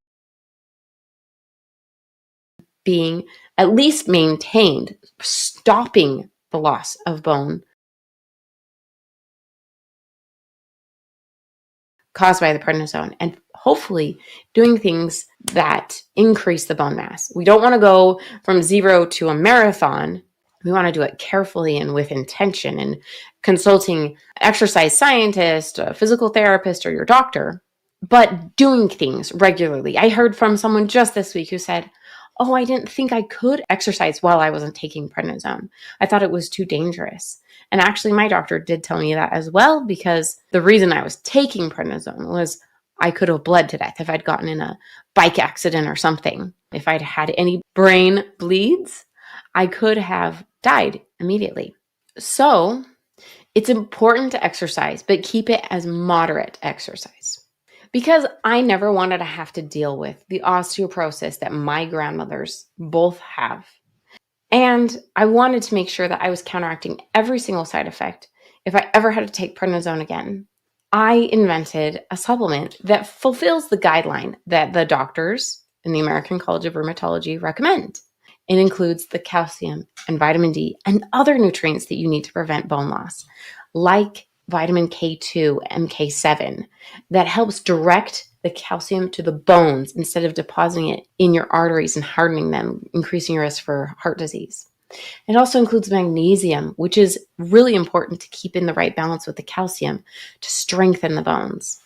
being at least maintained, stopping the loss of bone caused by the prednisone, and hopefully doing things that increase the bone mass. We don't want to go from 0 to a marathon. We want to do it carefully and with intention, and consulting exercise scientist, a physical therapist, or your doctor, but doing things regularly. I heard from someone just this week who said, "Oh, I didn't think I could exercise while I wasn't taking prednisone. I thought it was too dangerous." And actually, my doctor did tell me that as well, because the reason I was taking prednisone was I could have bled to death if I'd gotten in a bike accident or something. If I'd had any brain bleeds, I could have died immediately. So it's important to exercise, but keep it as moderate exercise. Because I never wanted to have to deal with the osteoporosis that my grandmothers both have. And I wanted to make sure that I was counteracting every single side effect if I ever had to take prednisone again. I invented a supplement that fulfills the guideline that the doctors in the American College of Rheumatology recommend. It includes the calcium and vitamin D and other nutrients that you need to prevent bone loss, like vitamin K2 and K7, that helps direct the calcium to the bones instead of depositing it in your arteries and hardening them, increasing your risk for heart disease. It also includes magnesium, which is really important to keep in the right balance with the calcium to strengthen the bones.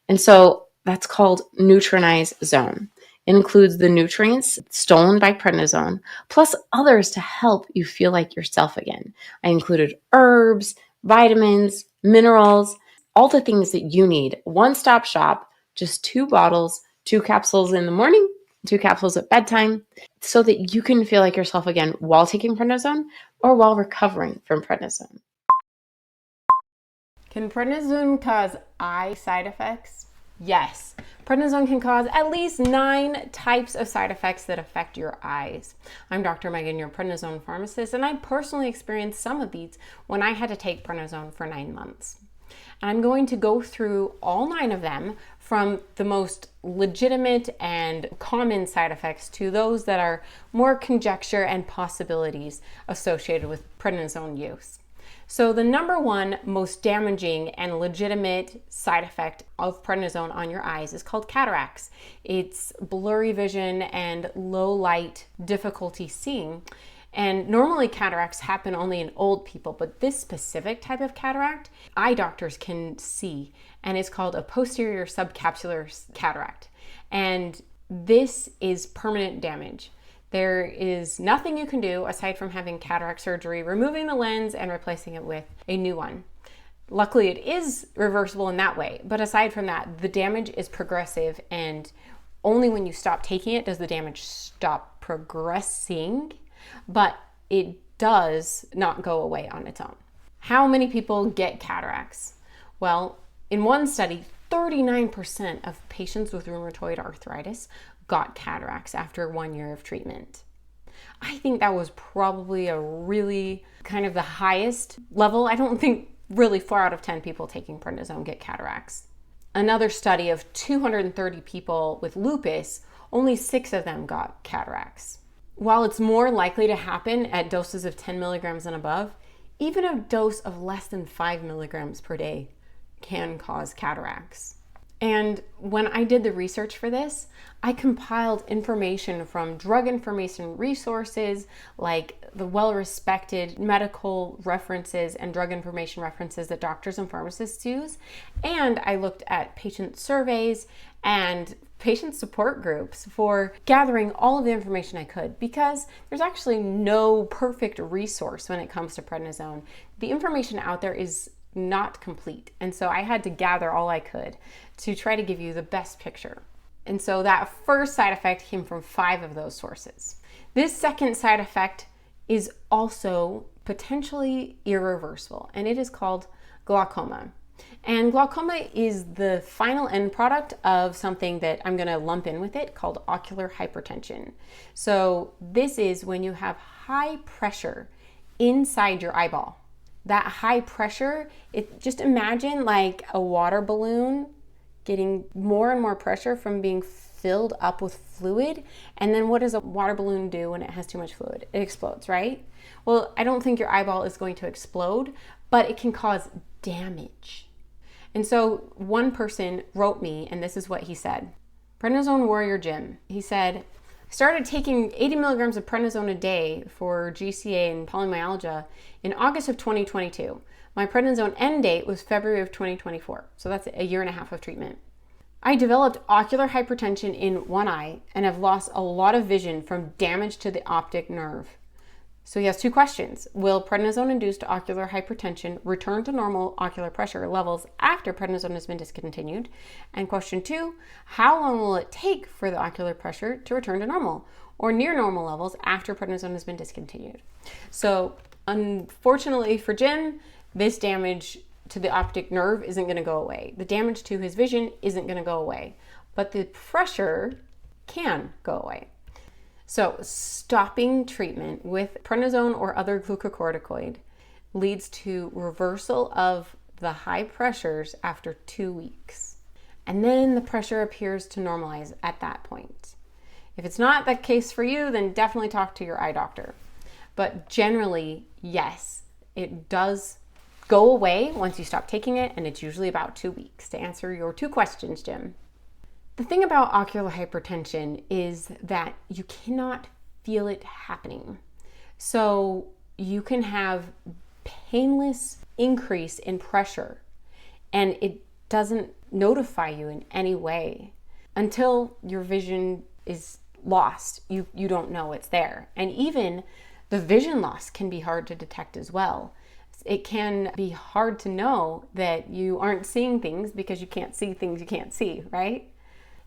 And so that's called Nutrinize Zone. It includes the nutrients stolen by prednisone, plus others to help you feel like yourself again. I included herbs, vitamins, minerals, all the things that you need. One-stop shop, just 2 bottles, 2 capsules in the morning, 2 capsules at bedtime, so that you can feel like yourself again while taking prednisone or while recovering from prednisone. Can prednisone cause eye side effects? Yes. Prednisone can cause at least 9 types of side effects that affect your eyes. I'm Dr. Megan, your prednisone pharmacist, and I personally experienced some of these when I had to take prednisone for 9 months. And I'm going to go through all 9 of them, from the most legitimate and common side effects to those that are more conjecture and possibilities associated with prednisone use. So the number 1 most damaging and legitimate side effect of prednisone on your eyes is called cataracts. It's blurry vision and low light difficulty seeing. And normally cataracts happen only in old people, but this specific type of cataract, eye doctors can see, and it's called a posterior subcapsular cataract. And this is permanent damage. There is nothing you can do aside from having cataract surgery, removing the lens and replacing it with a new one. Luckily, it is reversible in that way. But aside from that, the damage is progressive, and only when you stop taking it does the damage stop progressing, but it does not go away on its own. How many people get cataracts? Well, in one study, 39% of patients with rheumatoid arthritis got cataracts after 1 year of treatment. I think that was probably a really kind of the highest level. I don't think really 4 out of 10 people taking prednisone get cataracts. Another study of 230 people with lupus, only 6 of them got cataracts. While it's more likely to happen at doses of 10 milligrams and above, even a dose of less than 5 milligrams per day can cause cataracts. And when I did the research for this, I compiled information from drug information resources like the well-respected medical references and drug information references that doctors and pharmacists use. And I looked at patient surveys and patient support groups for gathering all of the information I could, because there's actually no perfect resource when it comes to prednisone. The information out there is not complete. And so I had to gather all I could to try to give you the best picture. And so that first side effect came from 5 of those sources. This second side effect is also potentially irreversible, and it is called glaucoma. And glaucoma is the final end product of something that I'm going to lump in with it called ocular hypertension. So this is when you have high pressure inside your eyeball. That high pressure, just imagine like a water balloon getting more and more pressure from being filled up with fluid. And then what does a water balloon do when it has too much fluid? It explodes, right? Well, I don't think your eyeball is going to explode, but it can cause damage. And so one person wrote me, and this is what he said. Prednisone Warrior Jim. He said, I started taking 80 milligrams of prednisone a day for GCA and polymyalgia in August of 2022. My prednisone end date was February of 2024. So that's a year and a half of treatment. I developed ocular hypertension in one eye and have lost a lot of vision from damage to the optic nerve. So he has 2 questions. Will prednisone-induced ocular hypertension return to normal ocular pressure levels after prednisone has been discontinued? And question 2, how long will it take for the ocular pressure to return to normal or near normal levels after prednisone has been discontinued? So unfortunately for Jim, this damage to the optic nerve isn't going to go away. The damage to his vision isn't going to go away, but the pressure can go away. So stopping treatment with prednisone or other glucocorticoid leads to reversal of the high pressures after 2 weeks. And then the pressure appears to normalize at that point. If it's not the case for you, then definitely talk to your eye doctor. But generally, yes, it does go away once you stop taking it, and it's usually about 2 weeks. To answer your 2 questions, Jim. The thing about ocular hypertension is that you cannot feel it happening. So you can have painless increase in pressure and it doesn't notify you in any way until your vision is lost. You don't know it's there. And even the vision loss can be hard to detect as well. It can be hard to know that you aren't seeing things because you can't see things you can't see, right?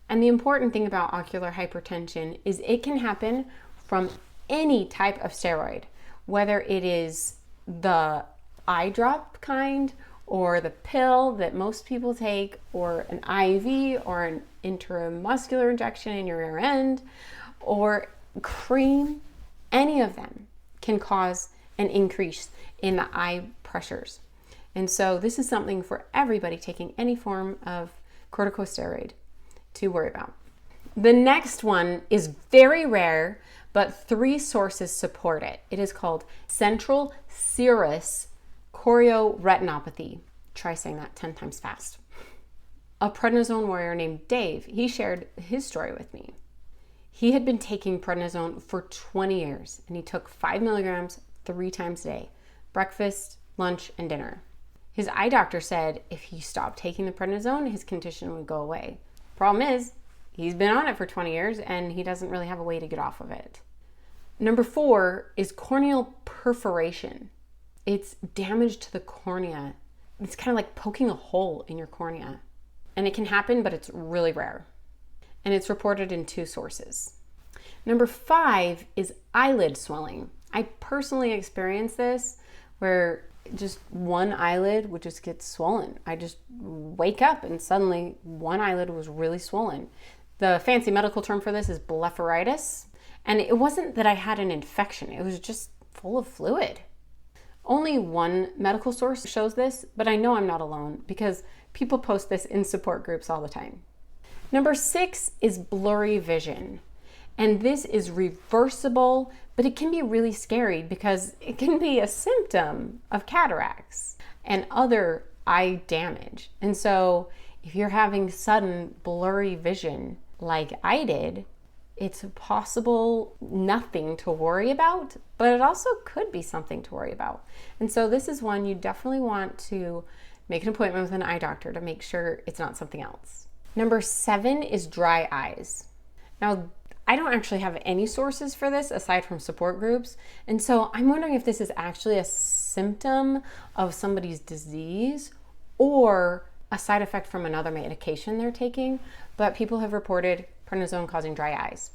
And the important thing about ocular hypertension is it can happen from any type of steroid, whether it is the eye drop kind or the pill that most people take or an IV or an intramuscular injection in your rear end or cream. Any of them can cause an increase in the eye pressures. And so this is something for everybody taking any form of corticosteroid to worry about. The next one is very rare, but 3 sources support it. It is called central serous chorioretinopathy. Try saying that 10 times fast. A prednisone warrior named Dave, he shared his story with me. He had been taking prednisone for 20 years, and he took 5 milligrams 3 times a day, breakfast, lunch, and dinner. His eye doctor said if he stopped taking the prednisone, his condition would go away. Problem is, he's been on it for 20 years and he doesn't really have a way to get off of it. Number 4 is corneal perforation. It's damage to the cornea. It's kind of like poking a hole in your cornea. And it can happen, but it's really rare. And it's reported in 2 sources. Number 5 is eyelid swelling. I personally experienced this where just one eyelid would just get swollen. I just wake up and suddenly one eyelid was really swollen. The fancy medical term for this is blepharitis. And it wasn't that I had an infection. It was just full of fluid. Only one medical source shows this, but I know I'm not alone because people post this in support groups all the time. Number 6 is blurry vision. And this is reversible, but it can be really scary because it can be a symptom of cataracts and other eye damage. And so if you're having sudden blurry vision like I did, it's possible nothing to worry about, but it also could be something to worry about. And so this is one you definitely want to make an appointment with an eye doctor to make sure it's not something else. Number 7 is dry eyes. Now, I don't actually have any sources for this aside from support groups. And so I'm wondering if this is actually a symptom of somebody's disease or a side effect from another medication they're taking. But people have reported prednisone causing dry eyes.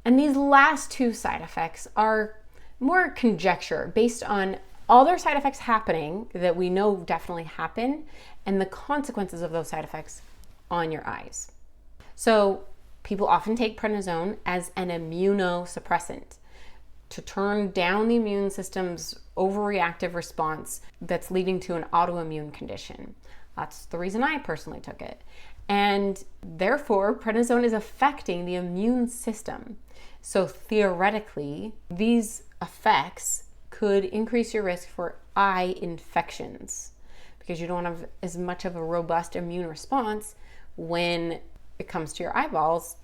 And these last 2 side effects are more conjecture based on other side effects happening that we know definitely happen and the consequences of those side effects on your eyes. So people often take prednisone as an immunosuppressant to turn down the immune system's overreactive response that's leading to an autoimmune condition. That's the reason I personally took it. And therefore, prednisone is affecting the immune system. So theoretically, these effects could increase your risk for eye infections because you don't have as much of a robust immune response when it comes to your eyeballs.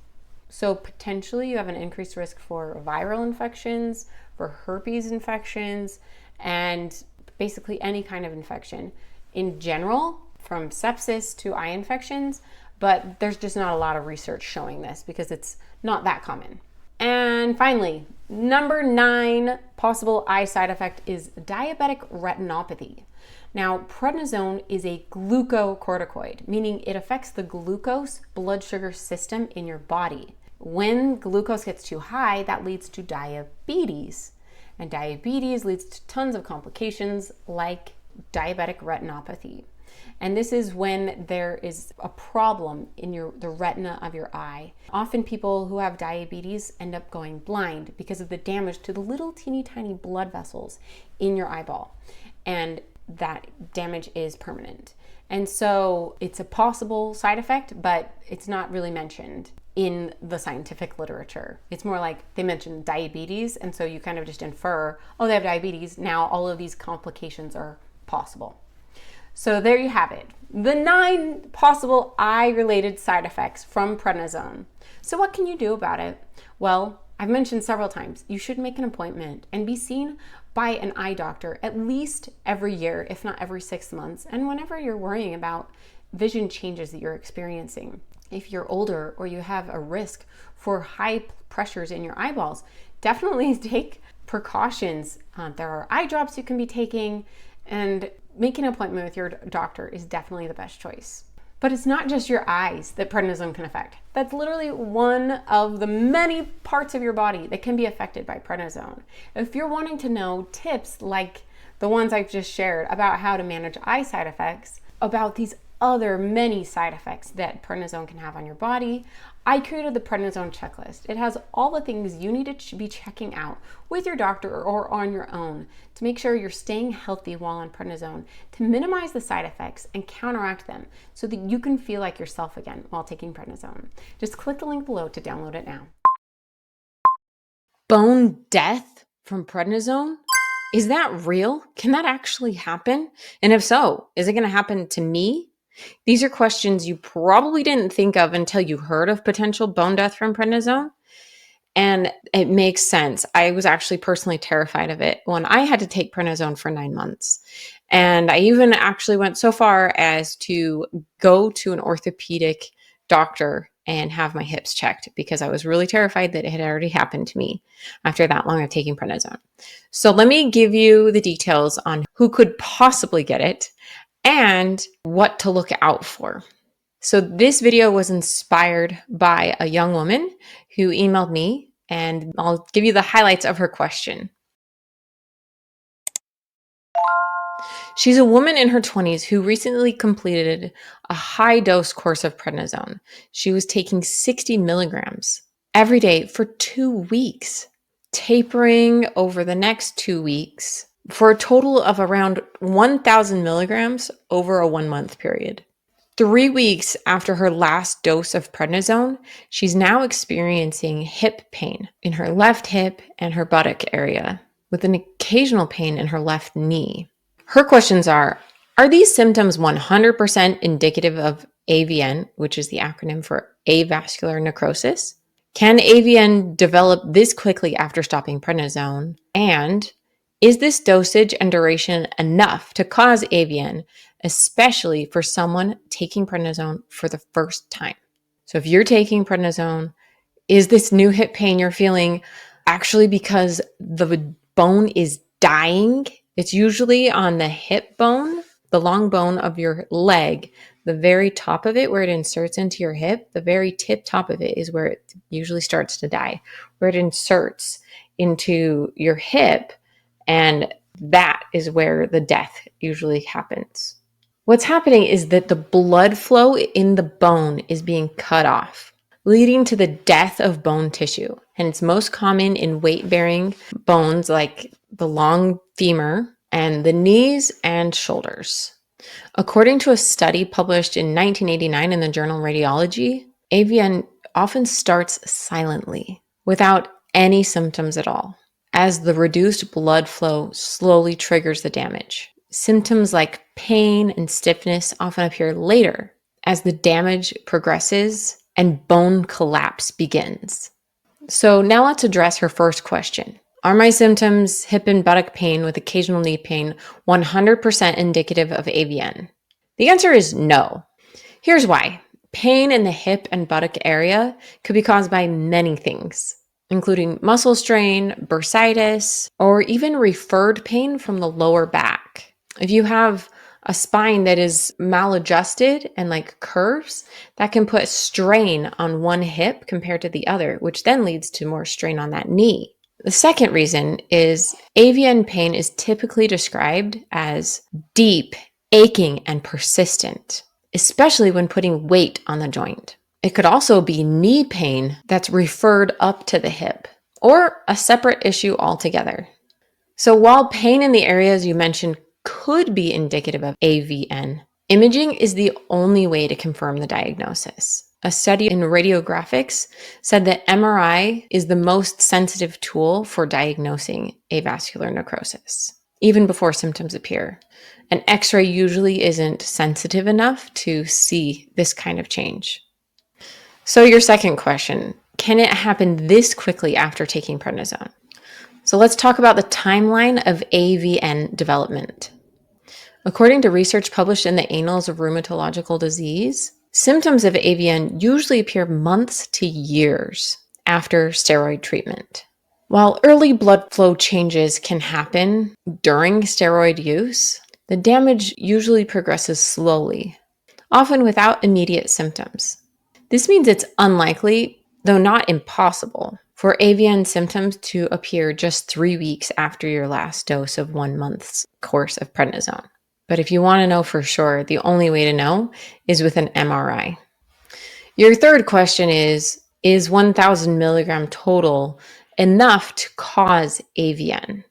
So potentially you have an increased risk for viral infections, for herpes infections, and basically any kind of infection in general, from sepsis to eye infections. But there's just not a lot of research showing this because it's not that common. And finally, number 9 possible eye side effect is diabetic retinopathy. Now, prednisone is a glucocorticoid, meaning it affects the glucose blood sugar system in your body. When glucose gets too high, that leads to diabetes. And diabetes leads to tons of complications like diabetic retinopathy. And this is when there is a problem in the retina of your eye. Often people who have diabetes end up going blind because of the damage to the little teeny tiny blood vessels in your eyeball. And that damage is permanent. And so it's a possible side effect, but it's not really mentioned in the scientific literature. It's more like they mention diabetes, and so you kind of just infer, oh, they have diabetes. Now all of these complications are possible. So there you have it, the 9 possible eye-related side effects from prednisone. So what can you do about it? Well, I've mentioned several times, you should make an appointment and be seen by an eye doctor at least every year, if not every 6 months, and whenever you're worrying about vision changes that you're experiencing. If you're older or you have a risk for high pressures in your eyeballs, definitely take precautions. There are eye drops you can be taking, and making an appointment with your doctor is definitely the best choice. But it's not just your eyes that prednisone can affect. That's literally one of the many parts of your body that can be affected by prednisone. If you're wanting to know tips like the ones I've just shared about how to manage eye side effects, about these other many side effects that prednisone can have on your body, I created the Prednisone Checklist. It has all the things you need to be checking out with your doctor or on your own to make sure you're staying healthy while on prednisone, to minimize the side effects and counteract them so that you can feel like yourself again while taking prednisone. Just click the link below to download it now. Bone death from prednisone? Is that real? Can that actually happen? And if so, is it going to happen to me? These are questions you probably didn't think of until you heard of potential bone death from prednisone. And it makes sense. I was actually personally terrified of it when I had to take prednisone for 9 months. And I even actually went so far as to go to an orthopedic doctor and have my hips checked because I was really terrified that it had already happened to me after that long of taking prednisone. So let me give you the details on who could possibly get it and what to look out for. So this video was inspired by a young woman who emailed me, and I'll give you the highlights of her question. She's a woman in her 20s who recently completed a high-dose course of prednisone. She was taking 60 milligrams every day for 2 weeks, tapering over the next 2 weeks for a total of around 1,000 milligrams over a 1-month period. 3 weeks after her last dose of prednisone, she's now experiencing hip pain in her left hip and her buttock area, with an occasional pain in her left knee. Her questions are these symptoms 100% indicative of AVN, which is the acronym for avascular necrosis? Can AVN develop this quickly after stopping prednisone? And is this dosage and duration enough to cause AVN, especially for someone taking prednisone for the first time? So if you're taking prednisone, is this new hip pain you're feeling actually because the bone is dying? It's usually on the hip bone, the long bone of your leg, the very top of it where it inserts into your hip, the very tip top of it is where it usually starts to die, where it inserts into your hip, and that is where the death usually happens. What's happening is that the blood flow in the bone is being cut off, leading to the death of bone tissue. And it's most common in weight-bearing bones like the long femur and the knees and shoulders. According to a study published in 1989 in the journal Radiology, AVN often starts silently, without any symptoms at all, as the reduced blood flow slowly triggers the damage. Symptoms like pain and stiffness often appear later as the damage progresses and bone collapse begins. So now let's address her first question. Are my symptoms, hip and buttock pain with occasional knee pain, 100% indicative of AVN? The answer is no. Here's why. Pain in the hip and buttock area could be caused by many things, including muscle strain, bursitis, or even referred pain from the lower back. If you have a spine that is maladjusted and like curves, that can put strain on one hip compared to the other, which then leads to more strain on that knee. The second reason is AVN pain is typically described as deep, aching, and persistent, especially when putting weight on the joint. It could also be knee pain that's referred up to the hip, or a separate issue altogether. So while pain in the areas you mentioned could be indicative of AVN, imaging is the only way to confirm the diagnosis. A study in radiographics said that MRI is the most sensitive tool for diagnosing avascular necrosis, even before symptoms appear. An X-ray usually isn't sensitive enough to see this kind of change. So your second question, can it happen this quickly after taking prednisone? So let's talk about the timeline of AVN development. According to research published in the Annals of Rheumatological Disease, symptoms of AVN usually appear months to years after steroid treatment. While early blood flow changes can happen during steroid use, the damage usually progresses slowly, often without immediate symptoms. This means it's unlikely, though not impossible, for AVN symptoms to appear just 3 weeks after your last dose of 1 month's course of prednisone. But if you want to know for sure, the only way to know is with an MRI. Your third question is 1,000 milligram total enough to cause AVN?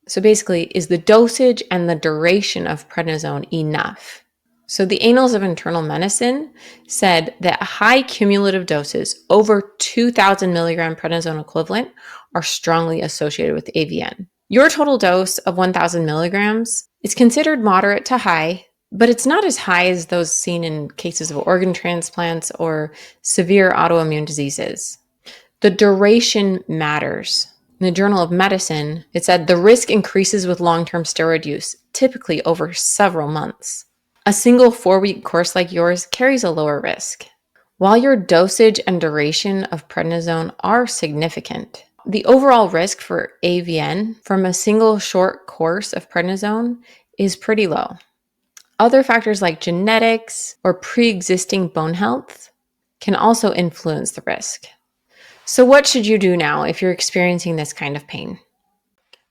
So basically, is the dosage and the duration of prednisone enough? So the Annals of Internal Medicine said that high cumulative doses over 2,000 milligram prednisone equivalent are strongly associated with AVN. Your total dose of 1,000 milligrams is considered moderate to high but it's not as high as those seen in cases of organ transplants or severe autoimmune diseases. The duration matters. In the Journal of Medicine, it said the risk increases with long-term steroid use, typically over several months. A single 4-week course like yours carries a lower risk. While your dosage and duration of prednisone are significant, the overall risk for AVN from a single short course of prednisone is pretty low. Other factors like genetics or pre-existing bone health can also influence the risk. So what should you do now if you're experiencing this kind of pain?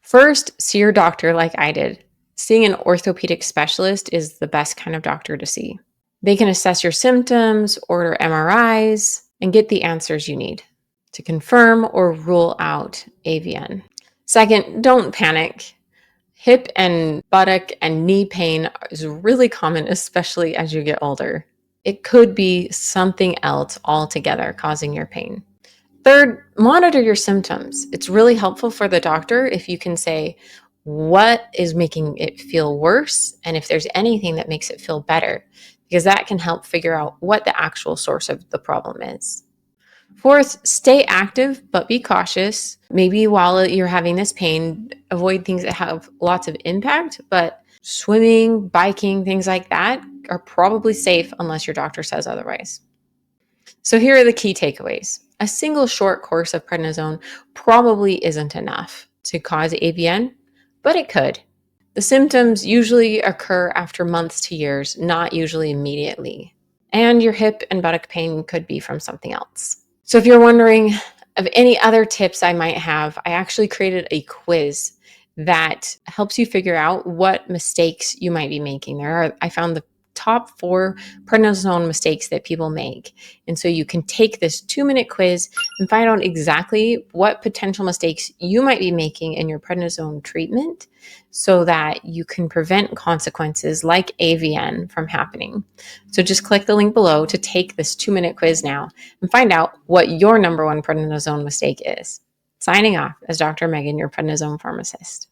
First, see your doctor like I did. Seeing an orthopedic specialist is the best kind of doctor to see. They can assess your symptoms, order MRIs, and get the answers you need to confirm or rule out AVN. Second, don't panic. Hip and buttock and knee pain is really common, especially as you get older. It could be something else altogether causing your pain. Third, monitor your symptoms. It's really helpful for the doctor if you can say what is making it feel worse and if there's anything that makes it feel better, because that can help figure out what the actual source of the problem is. Fourth, stay active, but be cautious. Maybe while you're having this pain, avoid things that have lots of impact, but swimming, biking, things like that are probably safe unless your doctor says otherwise. So here are the key takeaways. A single short course of prednisone probably isn't enough to cause AVN, but it could. The symptoms usually occur after months to years, not usually immediately. And your hip and buttock pain could be from something else. So if you're wondering of any other tips I might have, I actually created a quiz that helps you figure out what mistakes you might be making. I found the top 4 prednisone mistakes that people make. And so you can take this 2-minute quiz and find out exactly what potential mistakes you might be making in your prednisone treatment so that you can prevent consequences like AVN from happening. So just click the link below to take this 2-minute quiz now and find out what your number 1 prednisone mistake is. Signing off as Dr. Megan, your prednisone pharmacist.